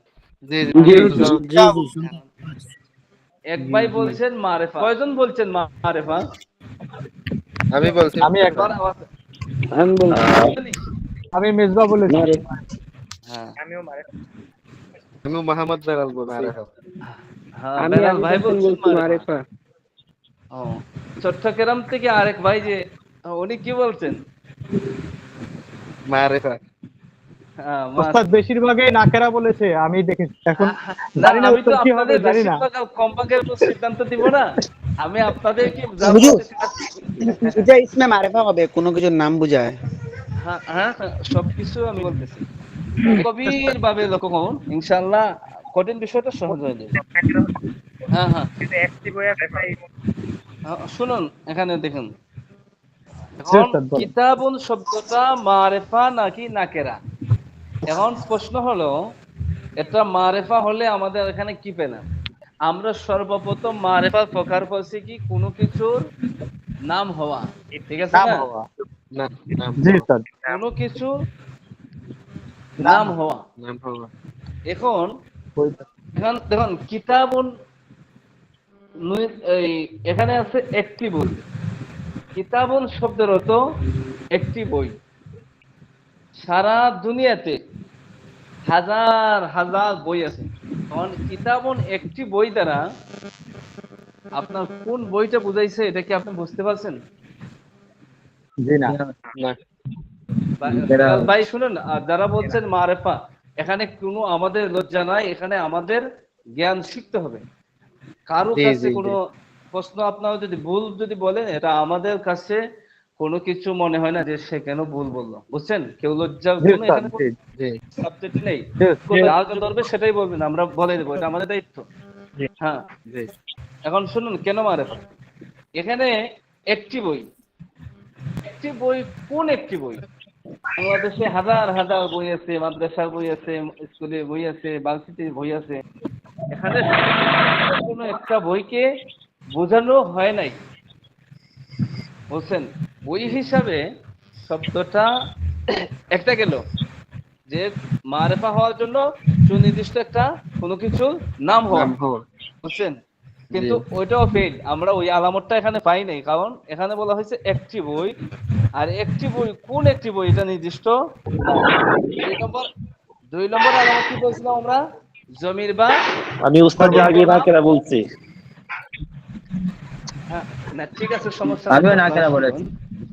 এক ভাই বলছেন মারেফা, কয়জন বলছেন মারেফা? আমি একবার আওয়াজ, আমি মেজবা বলেছি। হ্যাঁ আমি মোহাম্মদ বেলাল বলছি। হ্যাঁ, বেলাল ভাই বলছেন মারেফা। ও, চট্টগ্রাম থেকে আরেক ভাই যে উনি কি বলছেন? মারেফা। হ্যাঁ, উস্তাদ বেশিরভাগই নাকেরা বলেছে, আমি দেখেছি। এখন না, জানি না আমি তো উত্তর কি হবে, আপনাদের জানি না। বেশিরভাগ কমপক্ষে সিদ্ধান্ত দিব না, আমি আপনাদের কি হুজুর, এটা ইসমে মারিফা হবে, কোনো কিছুর নাম বুঝায়। হ্যাঁ হ্যাঁ হ্যাঁ, সবকিছু আমি বলতেছি গভীর ভাবে লক্ষ্য করুন, ইনশাআল্লাহ কঠিন বিষয়টা সহজ হয়ে যাবে। হ্যাঁ হ্যাঁ, শুনুন এখানে দেখুন, এখন কিতাবুন শব্দটা মারেফা নাকি নাকেরা? এখন প্রশ্ন হলো, এটা মারেফা হলে আমাদের এখানে কি পেলাম? আমরা সর্বপ্রথম মারেফার প্রকার বলছি কি কোনো কিছুর নাম হওয়া, ঠিক আছে না? জি উস্তাদ। কোনো কিছু নাম হওয়া। এখন দেখুন কিতাবুন, এই এখানে আছে একটি বই। কিতাবুন শব্দের অর্থ একটি বই। সারা দুনিয়াতে হাজার হাজার বই আছে, কারণ কিতাবুন একটি বই দ্বারা আপনার কোন বইটা বুঝাইছে এটা কি আপনি বুঝতে পারছেন? জি না। ভাই শুনুন, আর যারা বলছেন মারেফা, এখানে কোনো আমাদের লজ্জা নাই, এখানে আমাদের জ্ঞান শিখতে হবে। কারো কাছে কোনো প্রশ্ন আপনারা যদি ভুল যদি বলেন, এটা আমাদের কাছে কোনো কিছু মনে হয় না যে সে কেন ভুল বললো, বুঝছেন? কেউ লজ্জার জন্য এখানে সাবজেক্ট নেই, যা ধরবে সেটাই বলবেন, আমরা বলে দেবো, এটা আমাদের দায়িত্ব। হ্যাঁ, এখন শুনুন কেন মারেফা। এখানে একটি বই, একটি বই, কোন একটি বই? বাংলাদেশে হাজার হাজার বই আছে, মাদ্রাসার বই আছে, স্কুলে বই আছে, ভার্সিটির বই আছে। এখানে কোনো একটা বইকে বোঝানো হয় নাই, বুঝছেন? ওই হিসাবে শব্দটা একটা গেল যে মারেফা হওয়ার জন্য সুনির্দিষ্ট একটা কোনো কিছু নাম হওয়া, বুঝছেন? কিন্তু ওইটাও ফেল, আমরা ওই আলামতটা এখানে পাই নাই, কারণ এখানে বলা হয়েছে একটি বই, আর একটি বই কোন একটি বই এটা নির্দিষ্ট না। 2 নম্বর আলামত কি বলছিলাম আমরা, জমির বা আমি উস্তাদ আগে নাকেরা বলছি। হ্যাঁ, না ঠিক আছে, সমস্যা আমিও নাই, নাকেরা বলেছি।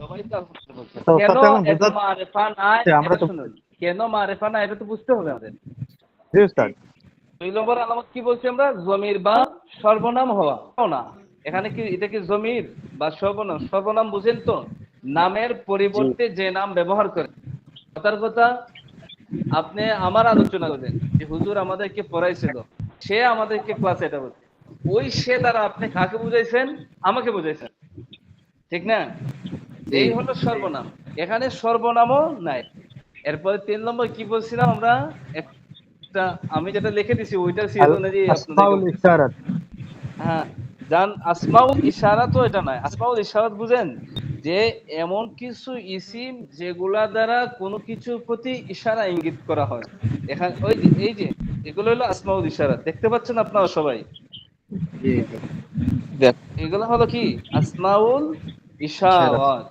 সবাই তো আলহামদুলিল্লাহ বলছে। তো কেন ওস্তাদ এখন এত মারেফা নাই আমরা এটা তো শুনুন, কেন মারেফা নাই এটা তো বুঝতে হবে আমাদের। জি উস্তাদ। 2 নম্বর আলামত কি বলছি আমরা, জমির বা সর্বনাম হওয়া না। এখানে কি এটা কি জমির বা সর্বনাম? সর্বনাম বুঝেন তো, নামের পরিবর্তে যে নাম ব্যবহার করে। কথার কথা, আপনি আমার আলোচনা করেন যে হুজুর আমাদেরকে পড়াইছিল, সে আমাদেরকে ক্লাসে এটা বলছে, ওই সে দ্বারা আপনি কাকে বুঝাইছেন? আমাকে বুঝাইছেন, ঠিক না? এই হলো সর্বনাম, এখানে সর্বনামও নাই। এরপরে 3 নম্বর কি বলছিলাম আমরা, একটা আমি যেটা লিখে দিছি ওইটার সিরিয়াল অনুযায়ী আসমাউল ইশারাত। হ্যাঁ জান, আসমাউল ইশারা তো এটা নয়। আসমাউল ইশারাত বুঝেন যে এমন কিছু ইসিম যেগুলা দ্বারা কোনো কিছুর প্রতি ইশারা ইঙ্গিত করা হয়। এখানে ওই যে এই যে এগুলো হলো আসমাউল ইশারাত, দেখতে পাচ্ছেন আপনারা সবাই? এগুলো হলো কি আসমাউল ইশারাত।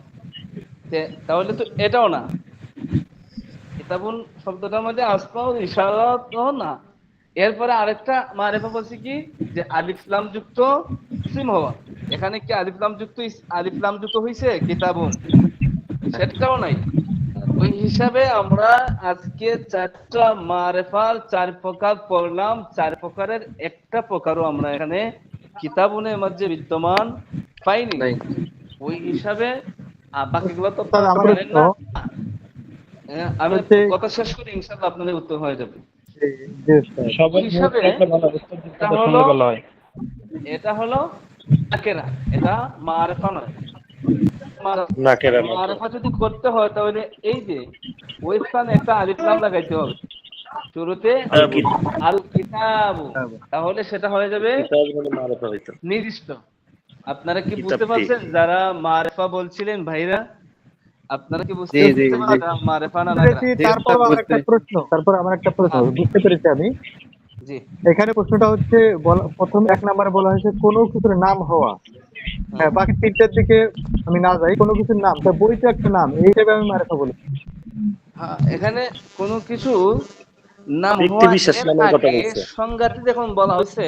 তাহলে তো এটাও না, কিতাবুন শব্দটার মধ্যে আসমাউল ইশারাতও না। এরপরে আরেকটা মারেফা বলছি কি, যে আলিফ লাম যুক্ত ইসিম হওয়া। এখানে কি আলিফ লাম যুক্ত হইছে কিতাবুন? সেটাও নাই। ওই হিসাবে আমরা আজকে 4টা মারেফার 4 প্রকার পড়লাম, 4 প্রকারের একটা প্রকারও আমরা এখানে কিতাবুনের মধ্যে বিদ্যমান পাইনি। ওই হিসাবে বাকিগুলো তো আপনারা আমরা জানেন না। আমি কথা শেষ করি, ইনশাআল্লাহ আপনাদের উত্তর হয়ে যাবে। সবাই হিসাবে এটা হলো নাকেরা, এটা মারেফা নয়। নাকেরা মারেফা যদি করতে হয় তাহলে এই যে ওই স্থানে একটা আলিফ লাম লাগাইতে হবে শুরুতে, আল কিতাবু, তাহলে সেটা হয়ে যাবে নির্দিষ্ট। আপনারা কি বুঝতে পারছেন যারা মারেফা বলছিলেন ভাইরা? আপনারা কি বুঝতে পারছেন মারেফা না নাকেরা? তারপর আমার একটা প্রশ্ন বুঝতে পেরেছি আমি। জি, এখানে প্রশ্নটা হচ্ছে প্রথম 1 নম্বরে বলা হয়েছে কোনো কিছুর নাম হওয়া। হ্যাঁ, বাকি 3টার দিকে আমি না যাই, কোনো কিছুর নাম, তা বইটা একটা নাম, এই হিসেবে আমি মারেফা বলি। হ্যাঁ, এখানে কোনো কিছু নাম ব্যক্তি হওয়া বিশেষ এর নামের কথা আগে বলছে। সংজ্ঞাতে যখন বলা হয়েছে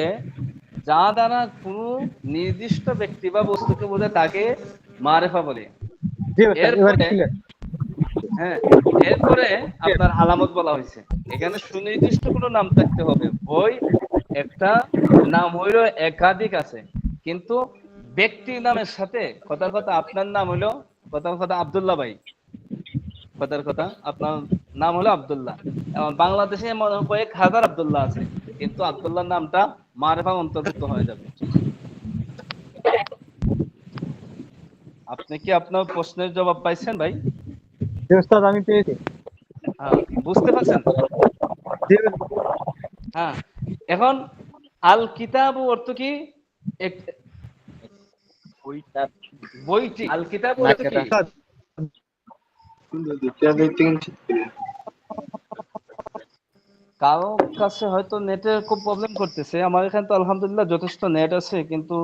যা দ্বারা কোনো নির্দিষ্ট ব্যক্তি বা বস্তুকে বোঝায় তাকে মারেফা বলে। জি উস্তাদ, এবার এরপরে ক্লিয়ার। হ্যাঁ, এরপরে আপনার আলামত বলা হয়েছে। এখানে সুনির্দিষ্ট কোনো নাম থাকতে হবে। বই একটা নাম হইল একাধিক আছে, কিন্তু ব্যক্তির নামের সাথে কথার কথা আপনার নাম হইলো কথার কথা আব্দুল্লাহ ভাই, কথার কথা আপনার নাম হলো আব্দুল্লাহ। এখন বাংলাদেশে মনে হয় কয়েক হাজার আব্দুল্লাহ আছে, কিন্তু আব্দুল্লাহ নামটা মারেফা অন্তর্ভুক্ত হয়ে যাবে। আপনি কি আপনার প্রশ্নের জবাব পাইছেন ভাই? জি উস্তাদ, আমি পেয়েছি। হ্যাঁ, বুঝতে পারছেন? জি হ্যাঁ, এখন আল কিতাব অর্থ কি? বইটি। আল কিতাব অর্থ কি? উস্তাদ, কারো কাছে হয়তো নেটের খুব প্রবলেম করতেছে, আমার এখানে তো আলহামদুলিল্লাহ যথেষ্ট নেট আছে, কিন্তু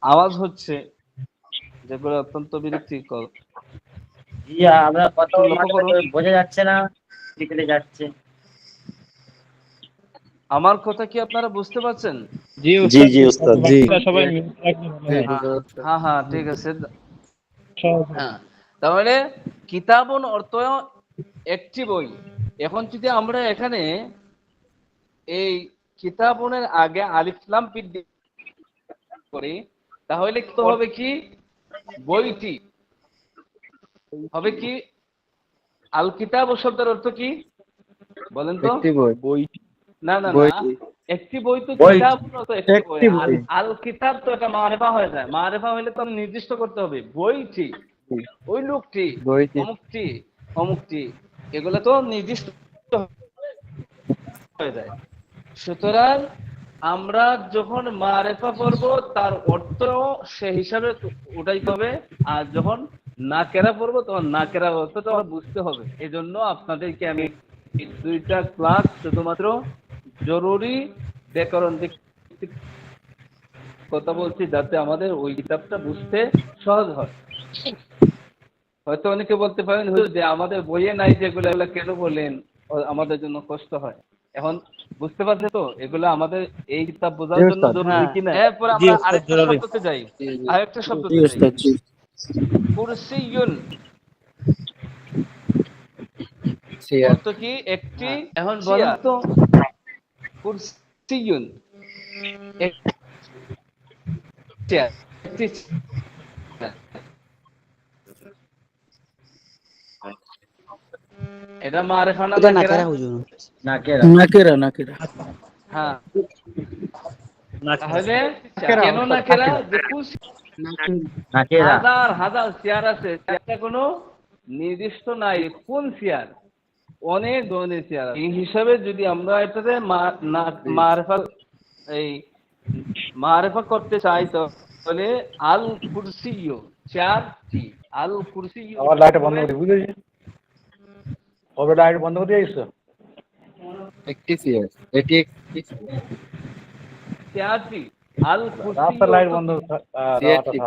আওয়াজ হচ্ছে যেগুলো অত্যন্ত বিরক্তিকর। আমরা কত লক্ষ্য করুন, বোঝা যাচ্ছে না, কেটে যাচ্ছে। আমার কথা কি আপনারা বুঝতে পারছেন? জি জি উস্তাদ জি। হ্যাঁ হ্যাঁ ঠিক আছে। হ্যাঁ, তাহলে কিতাবুন অর্থ একটি বই। এখন যদি আমরা এখানে এই কিতাবুনের আগে আলিফ লাম বৃদ্ধি করি, তাহলে তো হবে কি বইটি হবে কি? আল কিতাব শব্দের অর্থ কি বলেন তো? বই। না না না, একটি বই তো কিতাব তো একটি বই। আল কিতাব তো এটা মারেফা হয়ে যায়। মারেফা হইলে তো নির্দিষ্ট করতে হবে বইটি, ওই লোকটি, অমুকটি, অমুকটি, এগুলো তো নির্দিষ্ট হয়ে যায়। সুতরাং আমরা যখন মারেফা করব তার অর্থ সে হিসাবে উঠাইতে হবে, আর যখন নাকেরা পড়বো তখন নাকেরা অর্থটা বুঝতে হবে। এই জন্য আপনাদেরকে আমি 2টা ক্লাস শুধুমাত্র জরুরি ব্যাকরণ দিক কথা বলছি যাতে আমাদের ওই কিতাবটা বুঝতে সহজ হয়। হয়তো অনেকে বলতে পারেন হুজুর যে আমাদের বইয়ে নাই যেগুলো, এগুলো কেন বললেন, আমাদের জন্য কষ্ট হয়। এখন বুঝতে পারছে তো এগুলো আমাদের এই কিতাব বোঝার জি জন্য উস্তাদ। জরুরি কিনা। এরপরে জি আমরা উস্তাদ, আরেকটা জরুরি। শব্দতে যাই, আরেকটা জি শব্দতে যাই। উস্তাদ জি। কুরসিয়ুন চেয়ার। অর্থ কি? একটি। এখন বলেন তো কুরসিয়ুন একটি চেয়ার, একটি চেয়ার। এটা মারিফা না এটা নাকিরা? নাকেরা হুজুর। নাকেরা। নাকেরা নাকেরা। হ্যাঁ, নাকেরা। তাহলে নাকেরা কেন উস্তাদ, নাকেরা? নাকেরা। যে কুরসি নাকেরা। হাজার হাজার চেয়ার আছে, চেয়ারটা কোনো নির্দিষ্ট নাই। কোন চেয়ার? অনেক ধরনের চেয়ার আছে। এই হিসাবে যদি আমরা এটাতে মারেফা এই মারেফা করতে চাই তাহলে আল কুরসিয়্যু চেয়ারটি, আল কুরসিয়্যু আমার লাইট বন্ধ করে বুঝেছি। কবে লাইট বন্ধ করে দিয়েছো? একটি চেয়ার। এটি একটি চেয়ারটি আল রাস্তার কুরসিয়্যু লাইট অর্থ বন্ধ কি? চেয়ারটি।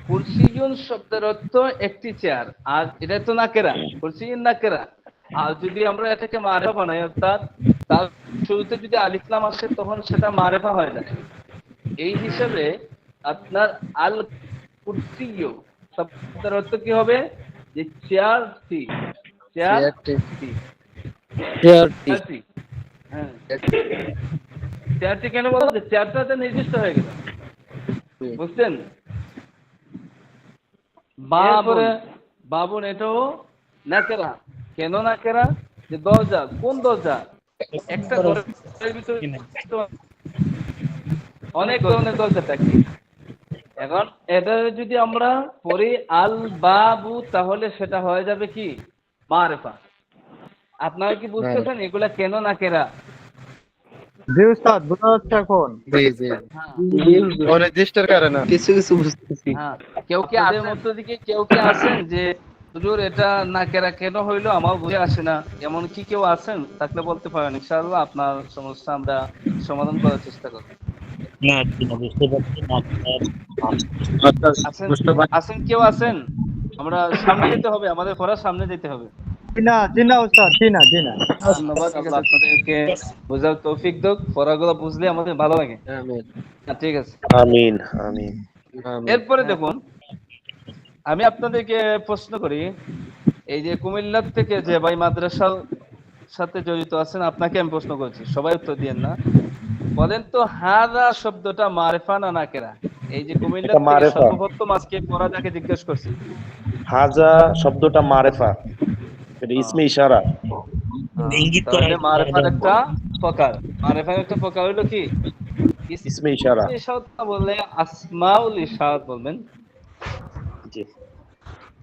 কুরসিয়ুন শব্দের অর্থ একটি চেয়ার। আর এটা তো নাকেরা, কুরসিয়ুন নাকেরা। আর যদি আমরা এটাকে মারেফা বানাই, অর্থাৎ তার শুরুতে যদি আলিফ লাম আসে তখন সেটা মারেফা হয়ে যায়। এই হিসাবে আপনার আল কুরসিয়্যু শব্দের অর্থ কি হবে? যে চেয়ারটি, চেয়ারটি। চেয়ারটি, চেয়ারটি। চেয়ারটি। হ্যাঁ, চেয়ারটি কেন বলবো? যে চেয়ারটা নির্দিষ্ট হয়ে গেল, বুঝছেন? এরপরে বাবুন, এটাও নাকেরা। কেন নাকেরা? যে দরজা, কোন দরজা? একটা ঘরের ভিতরে তো অনেক ধরনের দরজা থাকে। এখন এটা যদি আমরা পড়ি আল বাবু, তাহলে সেটা হয়ে যাবে কি? মারেফা। আপনারা কি বুঝতেছেন এগুলা কেন নাকেরা? জি উস্তাদ, বোঝা যাচ্ছে এখন। জি জি। হ্যাঁ অনির্দিষ্টের কারণে। কিছু কিছু বুঝতেছি। হ্যাঁ, কেউ কি আমাদের মধ্য থেকে কেউ কি আছেন যে হুজুর এটা নাকেরা কেন হইলো আমার বুঝে আসে না, এমন কি কেউ আছেন? থাকলে বলতে পারেন, ইনশাআল্লাহ আপনার সমস্যা আমরা সমাধান করার চেষ্টা করব। না, বুঝতে পারছি না। আছেন? আছেন কেউ আছেন? আমরা সামনে যেতে হবে, আমাদের পড়ার সামনে যেতে হবে। জি না উস্তাদ, জি না জি না। ধন্যবাদ, আল্লাহ আপনাদেরকে বোঝার তৌফিক দাও। পড়াগুলো বুঝলে আমাদের ভালো লাগে। আমিন। ঠিক আছে। আমিন আমিন। আমিন। এরপরে দেখুন, আমি আপনাদেরকে প্রশ্ন করি, এই যে কুমিল্লার থেকে যে ভাই মাদ্রাসার সাথে জড়িত আছেন, আপনাকে আমি প্রশ্ন করছি, সবাই উত্তর দিয়েন না। বলেন তো হাদা শব্দটা মারেফা না নাকেরা? এই যে কুমিল্লার এটা থেকে মারেফা। সর্বপ্রথম আজকে পড়াটাকে জিজ্ঞেস করছি। হাজা শব্দটা মারেফা, এটা ইসমে ইশারা। ইঙ্গিত করা তাহলে মারেফার একটা প্রকার, মারেফার একটা প্রকার হলো কি? ইসমে ইশারা। ইশারাত না বললে আসমাউল ইশারাত বলবেন। জি।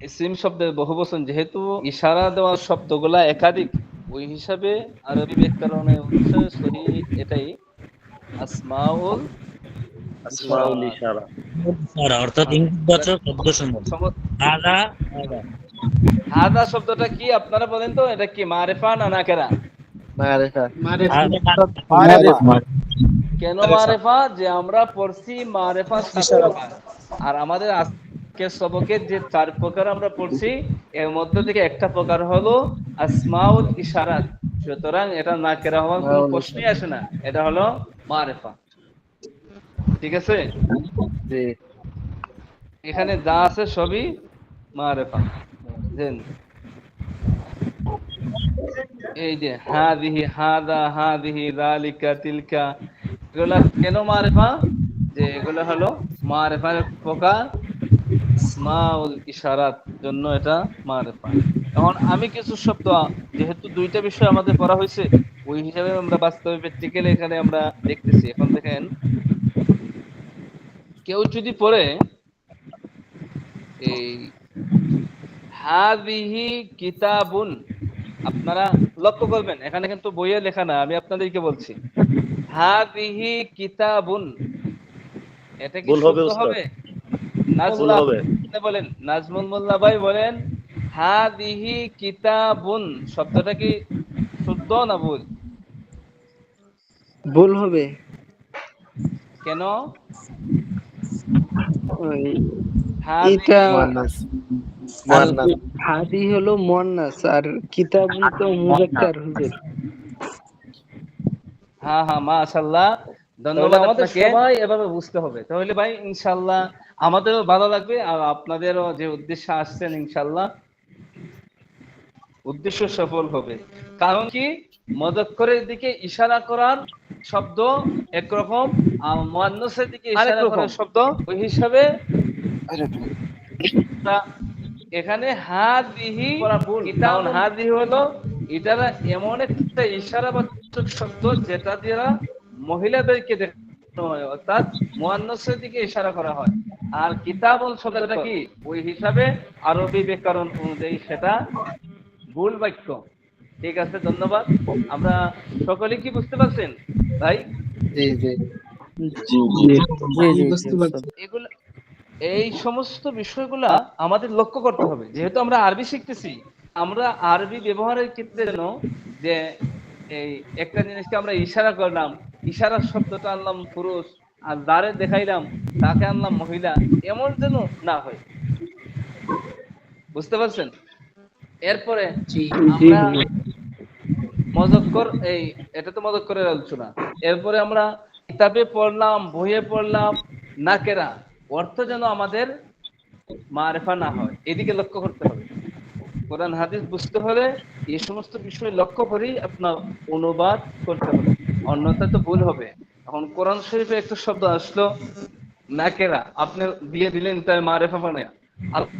ইসিম শব্দের বহুবচন, যেহেতু ইশারা দেওয়ার শব্দগুলা একাধিক, ওই হিসাবে আরবি ব্যাকরণের অনুসারে সহিহ এটাই আসমাউল আসমাউল ইশারাত। ইশারা। অর্থাৎ ইঙ্গিতবাচক শব্দ সমূহ। হাদা, হাদা। হাদা শব্দটা কি আপনারা বলেন তো, এটা কি মারেফা না নাকেরা? মারিফা। মারেফা। কেন মারেফা? যে আমরা পড়ছি মারেফা 7 প্রকার, আর আমাদের আজকের সবকের যে 4 প্রকার আমরা পড়ছি, এর মধ্যে থেকে একটা প্রকার হলো আসমাউল ইশারাত। সুতরাং এটা নাকেরা হওয়ার কোনো প্রশ্নই আসে না, এটা হলো মারেফা। ঠিক আছে? জি। এখানে যা আছে সবই মারেফা। বুঝলেন? এই যে হাদিহি, হাদা, হাদিহি, যালিকা, তিলকা, এগুলা কেন মারেফা? যে এগুলো হলো মারেফার প্রকার, আসমাউল ইশারাত জন্য এটা মারেফা। এখন আমি কিছু শব্দ, যেহেতু দুইটা বিষয় আমাদের পড়া হয়েছে, ওই হিসাবে আমরা বাস্তবে প্র্যাকটিক্যালি এখানে আমরা দেখতেছি। এখন দেখেন, কেউ যদি পড়ে এই হাদিহি কিতাবুন, আপনারা লক্ষ্য করবেন এখানে কিন্তু বইয়ে লেখা না, আমি আপনাদেরকে বলছি। হাদিহি কিতাবুন, এটা কি ভুল হবে শুদ্ধ উস্তাদ। হবে? ভুল নাজমুল হবে। বলেন, নাজমুল মোল্লা ভাই বলেন, হাদিহি কিতাবুন শব্দটা কি শুদ্ধ না ভুল? ভুল হবে। কেন? ওই হাদিহি এটা মুয়ান্নাস আর মুয়ান্নাস হাদি হলো মুয়ান্নাস আর কিতাবুল তো মুজাক্কার হুজুর। হ্যাঁ হ্যাঁ, মাশাআল্লাহ, ধন্যবাদ আপনাকে। সবাই এভাবে বুঝতে হবে, তাহলে ভাই ইনশাআল্লাহ আমাদেরও ভালো লাগবে আর আপনাদেরও যে উদ্দেশ্যে আসছেন ইনশাআল্লাহ উদ্দেশ্য সফল হবে। কারণ কি, মুযাক্কারের দিকে ইশারা করার শব্দ একরকম আর মুয়ান্নাসের দিকে ইশারা করার শব্দ ওই হিসাবে তা এখানে হাদিহি কারণ হাদিহি হলো এটা এমন একটা ইশারাবাচক শব্দ যেটা দ্বারা মহিলাদেরকে দেখানো হয়, অর্থাৎ মুয়ান্নাসের দিকে ইশারা করা হয়। আর কিতাবুল শব্দটা কি ওই হিসাবে আরবি ব্যাকরণ অনুযায়ী সেটা ভুল বাক্য। ঠিক আছে, ধন্যবাদ। আমরা সকলে কি বুঝতে পারছেন ভাই? জি জি জি জি জি উস্তাদ। এগুলো এই সমস্ত বিষয়গুলা আমাদের লক্ষ্য করতে হবে, যেহেতু আমরা আরবি শিখতেছি। আমরা আরবি ব্যবহারের ক্ষেত্রে যেন যে এই একটা জিনিসকে আমরা ইশারা করলাম, ইশারার শব্দটা আনলাম পুরুষ আর দাঁড়ে দেখাইলাম তাকে আনলাম মহিলা, এমন যেন না হয়। বুঝতে পারছেন? এরপরে জি আমরা হুজুর। মুযাক্কার এটা তো মুযাক্কারের আলোচনা। এরপরে আমরা কিতাবে পড়লাম, বইয়ে পড়লাম, নাকেরা অর্থ যেন আমাদের মারেফা না হয়, এদিকে লক্ষ্য করতে হবে। কোরআন হাদিস বুঝতে হলে এই সমস্ত বিষয় লক্ষ্য করেই আপনার অনুবাদ করতে হবে, অন্যথায় তো ভুল হবে। এখন কোরআন শরীফে একটা শব্দ আসলো নাকেরা, আপনি দিয়ে দিলেন তাই মারেফা বানায়া।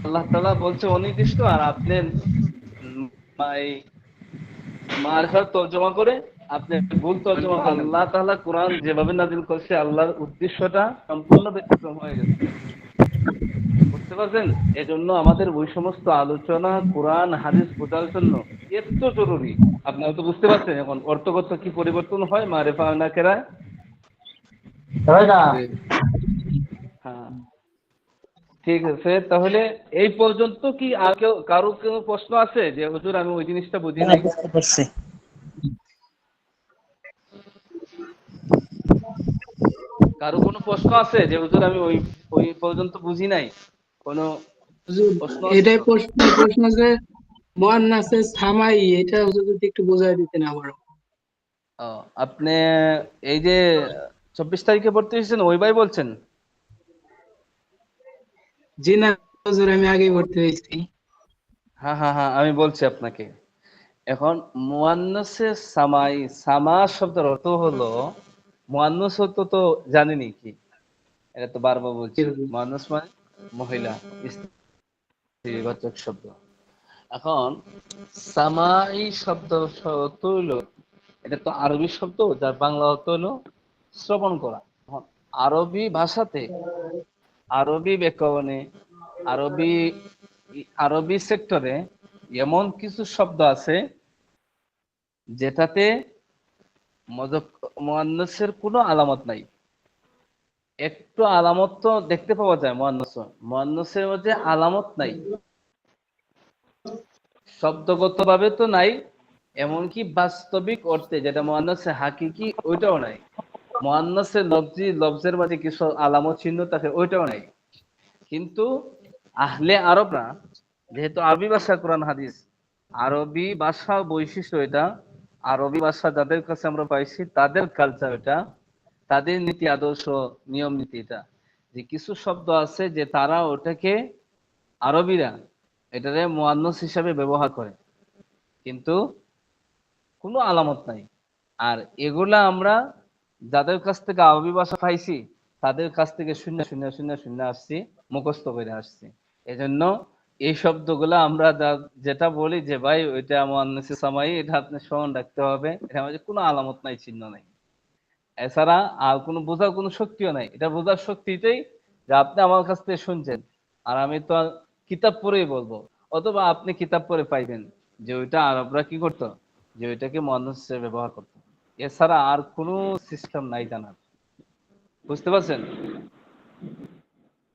আল্লাহ তাআলা বলছে অনির্দিষ্ট, আর আপনি এই মারফা তর্জমা করে আপনি ভুল তর্জমা করলেন। আল্লাহ তাআলা কোরআন যেভাবে নাযিল করছে আল্লাহর উদ্দেশ্যটা সম্পূর্ণ ব্যতিক্রম হয়ে গেছে। বুঝতে পারছেন? এজন্য আমাদের ওই সমস্ত আলোচনা কোরআন হাদিস বোঝার জন্য এত জরুরি। আপনারা তো বুঝতে পারছেন এখন অর্থগত কি পরিবর্তন হয় মারেফা নাকেরায়। জি হ্যাঁ, ঠিক আছে। তাহলে এই পর্যন্ত কি আর কারো কোনো প্রশ্ন আছে যে হুজুর আমি ওই জিনিসটা বুঝি নাই? বুঝতে পারছি। কারো কোনো প্রশ্ন আছে যে হুজুর আমি ওই ওই পর্যন্ত বুঝি নাই? কোনো হুজুর, প্রশ্ন আছে? এটাই প্রশ্ন যে মুয়ান্নাসে সামাই, এটা হুজুর যদি একটু বোঝায় দিতেন আমারও। ও, আপনি এই যে 24 তারিখে ভর্তি হয়েছেন ওই ভাই বলছেন? জি না হুজুর, আমি আগেই ভর্তি হয়েছি। হ্যাঁ হ্যাঁ হ্যাঁ, আমি বলছি আপনাকে। এখন মুয়ান্নাসে সামাই, সামা শব্দের অর্থ হলো মুয়ান্নাস অর্থ তো জানেনই কি, এটা তো বারবার জি বলছি। হুজুর। মুয়ান্নাস মানে মহিলা, স্ত্রীবাচক শব্দ। এখন সামাই শব্দ অর্থ হইলো, এটা তো আরবি শব্দ যার বাংলা অর্থ হলো শ্রবণ করা। এখন আরবি ভাষাতে, আরবি ব্যাকরণে, আরবি আরবি সেক্টরে এমন কিছু শব্দ আছে যেটাতে মুয়ান্নাসের কোনো আলামত নাই। একটু আলামত তো দেখতে পাওয়া যায় মুয়ান্নাসের মধ্যে আলামত নাই, শব্দগতভাবে তো নাই, এমনকি বাস্তবিক অর্থে যেটা মুয়ান্নাসে হাকিকি ওইটাও নাই। মুয়ান্নাসে লফজের মাঝে কিছু আলামত চিহ্ন থাকে ওইটাও নাই। কিন্তু আহলে আরবরা, যেহেতু আরবি ভাষা কোরআন হাদিস, আরবি ভাষা বৈশিষ্ট্য এটা, আরবি ভাষা যাদের কাছে আমরা পাইছি তাদের কালচার এটা, তাদের নীতি আদর্শ নিয়ম নীতি এটা, যে কিছু শব্দ আছে যে তারা ওটাকে আরবিরা এটারে মুয়ান্নাস হিসাবে ব্যবহার করে, কিন্তু কোনো আলামত নাই। আর এগুলা আমরা যাদের কাছ থেকে আরবি ভাষা পাইছি তাদের কাছ থেকে শূন্য শূন্য শূন্য শূন্য আসছি, মুখস্থ করে আসছি। এজন্য এই শব্দগুলা আমরা যেটা বলি যে ভাই ওইটা মুয়ান্নাসে সামাই, এটা আপনি স্মরণ রাখতে হবে, এটা আমাদের কোনো আলামত নাই, চিহ্ন নাই। এছাড়া আর কোনো বোঝার কোনো শক্তিও নাই। এটা বোঝার শক্তিটাই যে আপনি আমার কাছ থেকে শুনছেন, আর আমি তো আর কিতাব পড়েই বলবো, অথবা আপনি কিতাব পড়ে পাইবেন যে ওইটা আরবরা কি করতো, যে ওইটাকে মুয়ান্নাস হিসেবে ব্যবহার করতো। এছাড়া আর কোনো সিস্টেম নাই জানার। বুঝতে পারছেন?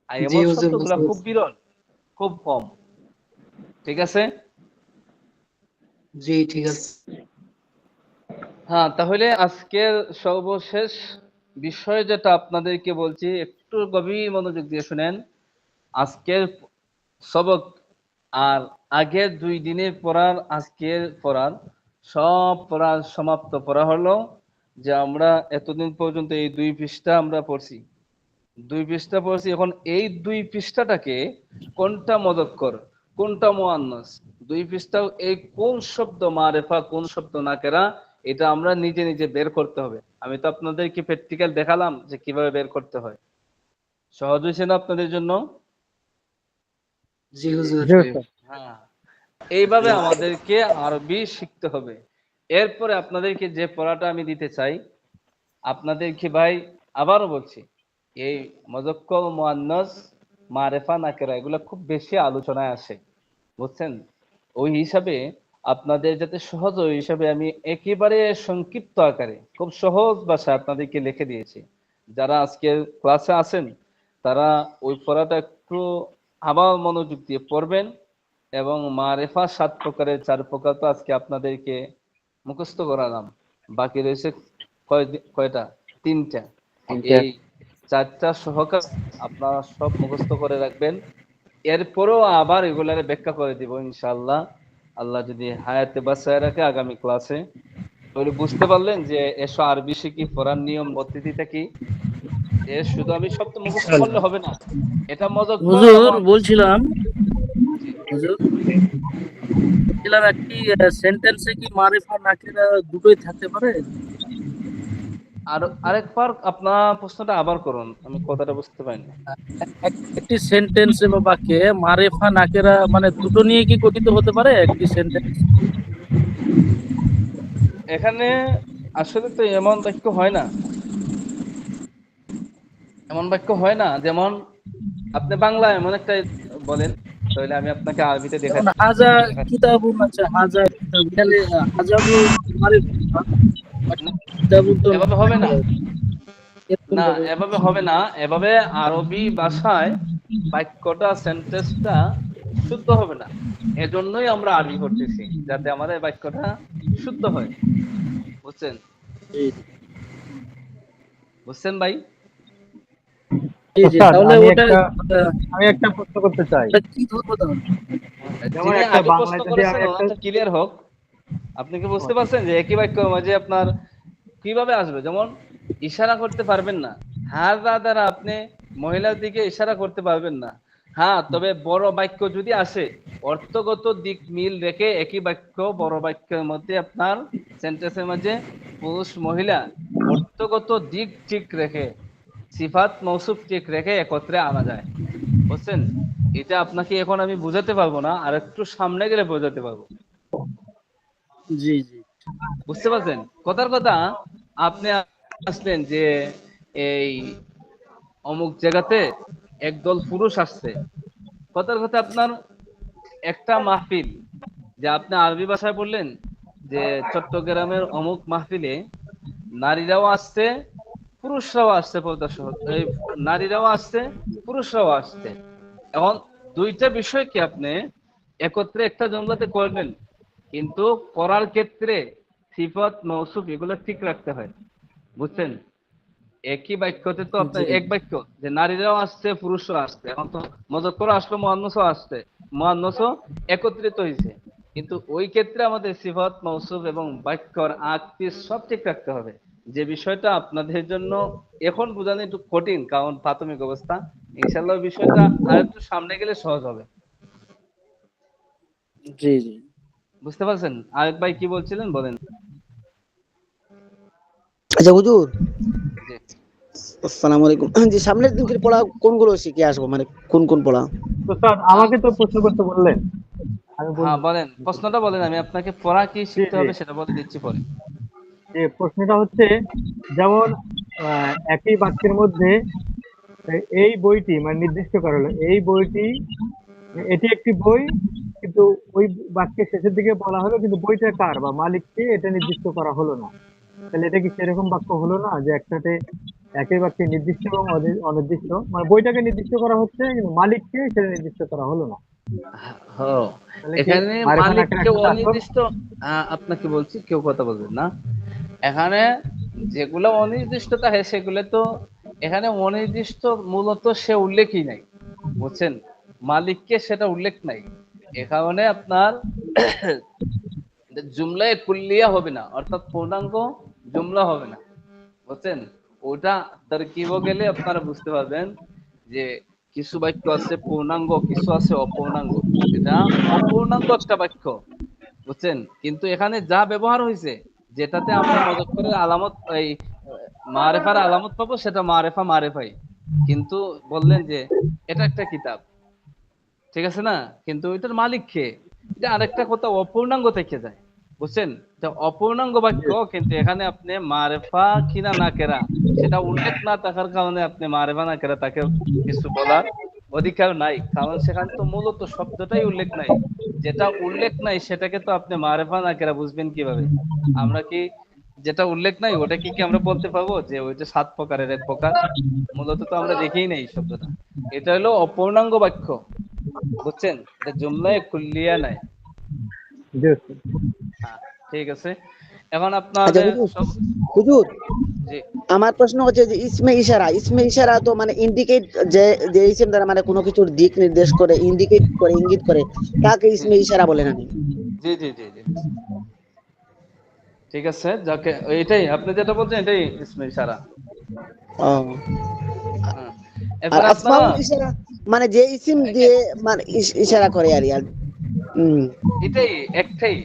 আর জি এমন হুজুর, শব্দগুলা বুঝতে খুব পারছি। বিরল, খুব কম। ঠিক আছে? জি ঠিক আছে। হ্যাঁ, তাহলে আজকের সর্বশেষ বিষয় যেটা আপনাদেরকে বলছি একটু গভীর মনোযোগ দিয়ে শুনেন। আজকের সবক আর আগের 2 দিনের পড়ার আজকের পড়ার সব পড়ার সমাপ্ত পড়া হলো যে আমরা এতদিন পর্যন্ত এই 2 পৃষ্ঠা আমরা পড়ছি। 2 পৃষ্ঠা পড়ছি, এখন এই 2 পৃষ্ঠাটাকে কোনটা মুযাক্কার কোনটা মুআন্নাস, 2 পৃষ্ঠাও এই কোন শব্দ মারিফা কোন শব্দ নাকেরা, এটা আমরা নিজে নিজে বের করতে হবে। আমি তো আপনাদেরকে প্র্যাকটিক্যাল দেখালাম যে কিভাবে বের করতে হয়। সহজ হয়েছে না আপনাদের জন্য? জি হুজুর। জি স্যার। হ্যাঁ, এইভাবে আমাদেরকে আরবি শিখতে হবে। এরপরে আপনাদেরকে যে পড়াটা আমি দিতে চাই আপনাদেরকে ভাই, আবারও বলছি, এই মুযাক্কার মুআন্নাস মারিফা নাকেরা এগুলো খুব বেশি আলোচনায় আসে, বুঝছেন? ওই হিসাবে আপনাদের যাতে সহজ ওই হিসাবে আমি একেবারে সংক্ষিপ্ত আকারে খুব সহজ ভাষায় আপনাদেরকে লিখে দিয়েছি। যারা আজকের ক্লাসে আছেন তারা ওই পড়াটা একটু আবার মনোযোগ দিয়ে পড়বেন এবং মারিফা 7 প্রকারের 4 প্রকার তো আজকে আপনাদেরকে মুখস্থ করালাম, বাকি রয়েছে কয়টা? 3টা। এই 4টা সহকার আপনারা সব মুখস্থ করে রাখবেন। এরপরেও আবার এগুলার ব্যাখ্যা করে দিব ইনশাআল্লাহ, আল্লাহ যদি হায়াতে বাঁচায় রাখে আগামী ক্লাসে। তাহলে বুঝতে পারলেন যে এসো আরবি শিখি পড়ার নিয়ম পদ্ধতিটা কি। শুধু আমি শব্দ মুখস্থ করলে হবে না, এটা হুজুর বলছিলাম, হুজুর বলছিলাম একটি সেন্টেন্সে কি মারিফা নাকিরা দুটোই থাকতে পারে? আর আরেকবার আপনার প্রশ্নটা আবার করুন, আমি কথাটা বুঝতে পারিনি। একটি সেন্টেন্সে বা বাক্যে মারিফা নাকিরা মানে দুটো নিয়ে কি গঠিত হতে পারে একটি সেন্টেন্স? এখানে আসলে তো এমন বাক্য হয় না, এমন বাক্য হয় না। যেমন আপনি বাংলায় এমন একটা বলেন, তাহলে আমি আপনাকে আরবিতে যেমন দেখাচ্ছি। হাজা কিতাবুন আছে, হাজা কিতাব, তাহলে হাজাবু মারিফা কিতাবুন তো এভাবে হবে না, এরকম না ভাবে। এভাবে হবে না। এভাবে আরবি ভাষায় বাক্যটা সেন্টেন্সটা শুদ্ধ হবে না। এজন্যই আমরা আরবি করতেছি, যাতে আমাদের বাক্যটা শুদ্ধ হয়। বুঝছেন? জি, বুঝছেন ভাই? জি, স্যার, তাহলে ওটা আমি একটা প্রশ্ন করতে চাই। ওটা কি ধরবো তাহলে? যেমন যিনি একটা আগে প্রশ্ন বাংলায় যদি করেছেন আমি একটা ওনার তো ক্লিয়ার হোক। আপনি কি বুঝতে পারছেন যে একই বাক্য মাঝে আপনার কিভাবে আসবে? যেমন ইশারা করতে পারবেন না, হাজা দ্বারা আপনি মহিলার দিকে ইশারা করতে পারবেন না। হ্যাঁ, তবে বড় বাক্য যদি আসে অর্থগত দিক মিল রেখে একই বাক্য বড় বাক্যের মধ্যে আপনার সেন্টেন্সের মাঝে পুরুষ মহিলা অর্থগত দিক ঠিক রেখে সিফাত মৌসুফ ঠিক রেখে একত্রে আনা যায়। বুঝছেন? এটা আপনাকে এখন আমি বুঝাতে পারবো না, আর একটু সামনে গেলে বোঝাতে পারবো। জি, জি, বুঝতে পারছেন কথার কথা? আপনি আসলেন যে এই অমুক জায়গাতে একদল পুরুষ আসছে, কথার কথা আপনার একটা মাহফিল, যে আপনি আরবি ভাষায় বললেন যে চট্টগ্রামের অমুক মাহফিলে নারীরাও আসছে পুরুষরাও আসছে, এই নারীরাও আসছে পুরুষরাও আসছে। এখন দুইটা বিষয়কে আপনি একত্রে একটা জumলাতে করবেন, কিন্তু করার ক্ষেত্রে সিফাত মৌসুফ এগুলো ঠিক রাখতে হয়। বুঝছেন? একই বাক্যতে তো আপনার এক বাক্য যে নারীরাও আসছে পুরুষরাও আসছে, এখন তো মুযাক্কার আসলো মুআন্নাসও আসছে, মুআন্নাসও একত্রিত হয়েছে, কিন্তু ওই ক্ষেত্রে আমাদের সিফাত মৌসুফ এবং বাক্যর আকৃতি সব ঠিক রাখতে হবে। যে বিষয়টা আপনাদের জন্য এখন বোঝানো একটু কঠিন, কারণ প্রাথমিক অবস্থা। ইনশাআল্লাহ বিষয়টা আর একটু সামনে গেলে সহজ হবে। জি, জি। বুঝতে পারছেন? আরেক ভাই কি বলছিলেন বলেন। আচ্ছা হুজুর, জি। আসসালামু আলাইকুম। যে সামনের দিনকের পড়া কোনগুলো শিখে আসবো, মানে কোন কোন পড়া? তো স্যার, আমাকে তো প্রশ্ন করতে বললেন, আমি হ্যাঁ বলবো। বলেন, প্রশ্নটা বলেন, আমি আপনাকে পড়া কি জি, শিখতে জি। হবে সেটা বলে দিচ্ছি পরে। যে প্রশ্নটা হচ্ছে, যেমন একই বাক্যের মধ্যে এই বইটি মানে নির্দিষ্ট করা হলো, এই বইটি এটি একটি বই, কিন্তু ওই বাক্যের শেষের দিকে বলা হলো কিন্তু বইটা কার বা মালিককে এটা নির্দিষ্ট করা হলো না। তাহলে এটা কি সেরকম বাক্য হলো না, যে একসাথে একই বাক্যে নির্দিষ্ট এবং অনির্দিষ্ট, মানে বইটাকে নির্দিষ্ট করা হচ্ছে কিন্তু মালিককে সেটা নির্দিষ্ট করা হলো না। হ্যাঁ, তাহলে কি এখানে মারিফা মালিক নাকিরা কেউ একসাথে আসলো? অনির্দিষ্ট, আপনাকে বলছি কেউ কথা বলবেন না। এখানে যেগুলো অনির্দিষ্ট থাকে সেগুলো তো এখানে অনির্দিষ্ট মূলত সে উল্লেখই নাই, বুঝছেন? মালিককে সেটা উল্লেখ নাই। এ কারণে আপনার জুমলায় কুল্লিয়া হবে না, অর্থাৎ পূর্ণাঙ্গ জুমলা হবে না, বুঝছেন? ওটা তারকিব গেলে আপনারা বুঝতে পারবেন যে কিছু বাক্য আছে পূর্ণাঙ্গ, কিছু আছে অপূর্ণাঙ্গ। এটা অপূর্ণাঙ্গ একটা বাক্য, বুঝছেন? কিন্তু এখানে যা ব্যবহার হয়েছে, যেটাতে আমরা মজক্করের আলামত, এই মারেফার আলামত পাবো, সেটা মারেফা মারেফাই। কিন্তু বললেন যে এটা একটা কিতাব, ঠিক আছে না? কিন্তু এটার মালিক কে? এটা আরেকটা কথা, অপূর্ণাঙ্গ থেকে যায়, বুঝছেন? এটা অপূর্ণাঙ্গ বাক্য, কিন্তু এখানে আপনি মারেফা কিনা নাকেরা সেটা উল্লেখ না থাকার কারণে আপনি মারেফা নাকেরা তাকে কিছু বলার অধিকার নাই, কারণ সেখানে তো মূলত শব্দটাই উল্লেখ নাই। যেটা উল্লেখ নাই সেটাকে তো আপনি মারেফা নাকেরা বুঝবেন কিভাবে? আমরা কি যেটা উল্লেখ নাই ওটাকে কি আমরা বলতে পারবো যে ওইটা 7 প্রকারের এক প্রকার? মূলত তো আমরা দেখেই নাই শব্দটা। এটা হলো অপূর্ণাঙ্গ বাক্য, বুঝছেন? এটা জুমলায় কুল্লিয়া নাই। জি উস্তাদ। হ্যাঁ, ঠিক আছে। এখন আচ্ছা আপনাদের হুজুর, সব, হুজুর জি আমার প্রশ্ন হচ্ছে যে ইসমে ইশারা তো মানে ইন্ডিকেট, যে যে ইসিম দ্বারা মানে কোনো কিছুর দিক নির্দেশ করে, ইন্ডিকেট করে, ইঙ্গিত করে, তাকে জি ইসমে ইশারা বলে না? জি জি জি জি ঠিক আছে, যাকে এটাই আপনি যেটা বলছেন এটাই ইসমে ইশারা। ও, হ্যাঁ, আর এরপরে আপনারা আসমাউল ইশারা মানে যে ইসিম দিয়ে মানে ইশারা করে আর আর হুম এটাই একটাই।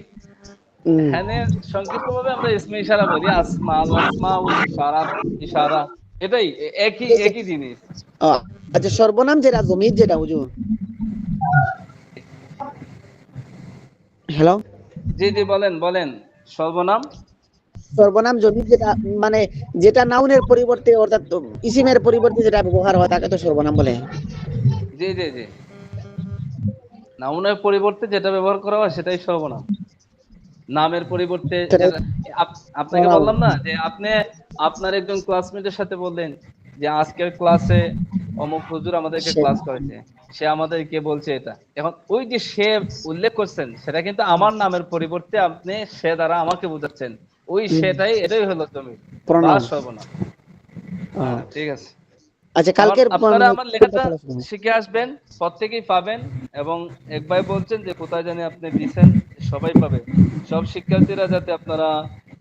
হুম এখানে সংক্ষিপ্ত ভাবে আমরা ইসমে ইশারা বলি, আসমাউল ইশারাত, ইশারা, এটাই একই এই যে, একই জিনিস। ও, আচ্ছা সর্বনাম যেটা, জমির যেটা হুজুর, হ্যালো, জি জি বলেন বলেন, সর্বনাম। সর্বনাম জমির যেটা মানে যেটা নাউনের পরিবর্তে অর্থাৎ ইসিমের পরিবর্তে যেটা ব্যবহার হয় তাকে তো সর্বনাম বলে। জি জি জি নাউনের পরিবর্তে যেটা ব্যবহার করা হয় সেটাই সর্বনাম। নামের পরিবর্তে সেটা যেটা আপনাকে নাম। বললাম না যে আপনি আপনার একজন ক্লাসমেটের সাথে বললেন যে আজকের ক্লাসে অমুক হুজুর আমাদেরকে সে- ক্লাস করেছে, সে আমাদেরকে বলছে এটা। এখন ওই যে সে উল্লেখ করছেন সেটা কিন্তু আমার নামের পরিবর্তে আপনি সে দ্বারা আমাকে বোঝাচ্ছেন, ওই সেটাই, এটাই হলো তুমি বা প্রণাম। সর্বনাম। ও, হ্যাঁ, ঠিক আছে। আচ্ছা এখন কালকের আপনারা মানে আমার কোনটা লেখাটা পড়া শুরু? শিখে আসবেন, প্রত্যেকেই পাবেন। এবং এক ভাই বলছেন যে কোথায় জানি আপনি দিছেন, সবাই পাবে। সব শিক্ষার্থীরা যাতে আপনারা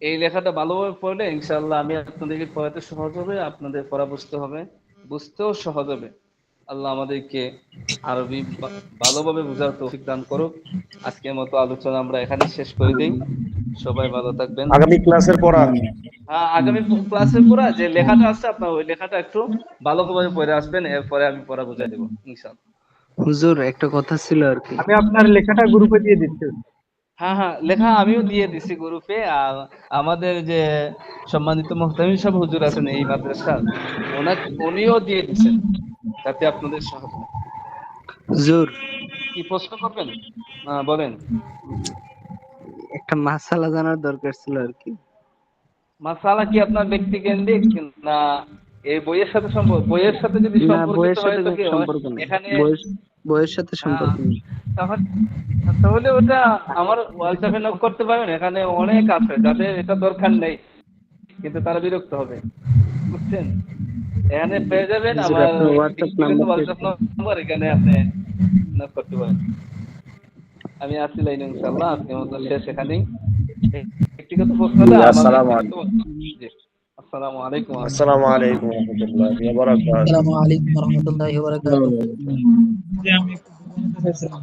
এই লেখাটা ভালোভাবে পড়লে ইনশাআল্লাহ আমি আপনাদেরকে পড়াতে সহজ হবে, আপনাদের পড়া বুঝতে হবে, বুঝতেও সহজ হবে। আল্লাহ আমাদেরকে আরবি ভালোভাবে বোঝার তৌফিক দান করুক। আজকের মতো আলোচনা আমরা এখানে শেষ করে দিই। সবাই ভালো থাকবেন। আগামী ক্লাসের পড়া হ্যাঁ, আগামী ক্লাসের পড়া যে লেখাটা আছে আপনার ওই লেখাটা একটু ভালোভাবে পড়ে আসবেন, এরপরে আমি পড়া বুঝাই দেবো ইনশাআল্লাহ। হুজুর একটা কথা ছিল আর কি। আমি আপনার লেখাটা গ্রুপে দিয়ে দিচ্ছি। হ্যাঁ হ্যাঁ, লেখা আমিও দিয়ে দিছি গ্রুপে। আর আমাদের যে সম্মানিত মুহতামিম সাহেব হুজুর আছেন এই মাদ্রাসার, উনিও দিয়ে দিচ্ছেন, যাতে আপনাদের সহজ হয়। হুজুর কি প্রশ্ন করবেন? বলেন। একটা মাসালা জানার দরকার ছিল আর কি। মাসালা কি আপনার ব্যক্তিকেন্দ্রিক না এই বইয়ের সাথে বইয়ের সাথে যদি না, সম্পর্কিত বইয়ের হয়ে সাথে থাকে সম্পর্ক নেই। এখানে, বইয়ের সাথে সম্পর্ক নেই। তাহলে তাহলে ওটা আমার হোয়াটসঅ্যাপে নক করতে পারেন। এখানে অনেক আছে যাদের এটা দরকার নেই, কিন্তু তারা বিরক্ত হবে, বুঝছেন? এখানে পেয়ে যাবেন হুজুর আমার আপনার হোয়াটসঅ্যাপ ব্যক্তিগত নাম্বারটা হোয়াটসঅ্যাপ একটু। নম্বর, এখানে আপনি নক করতে পারেন। আমি আছি লাইনে ইনশাআল্লাহ। আজকের মতো শেষ এখানেই। ব্যক্তিগত জি, প্রশ্নটা আমার আসসালামু ব্যক্তিগত। আলাইকুম। জি, আসসালামু আলাইকুম ওয়া আসসালামু রাহমাতুল্লাহ। আলাইকুম ওয়া রাহমাতুল্লাহি ওয়া বারাকাতুহু। আসসালামু আলাইকুম রহমতুল্লাহি ওয়া বারাকাতুহু। যে আমি একটু জানতে চাইছিলাম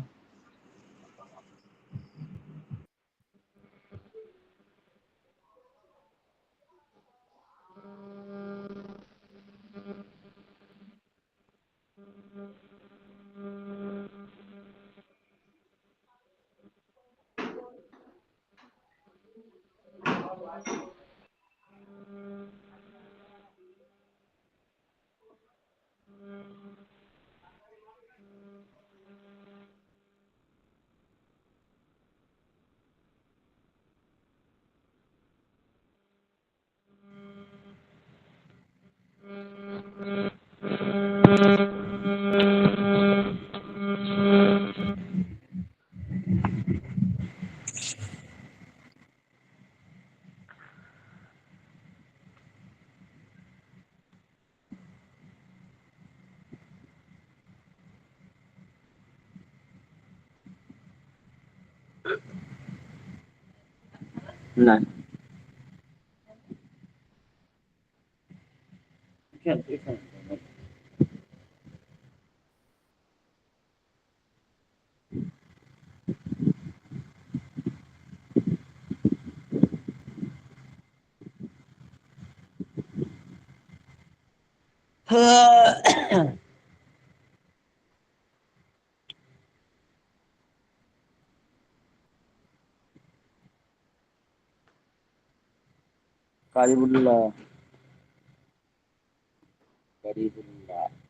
না কারিবুল্লাহ কারিবুল্লাহ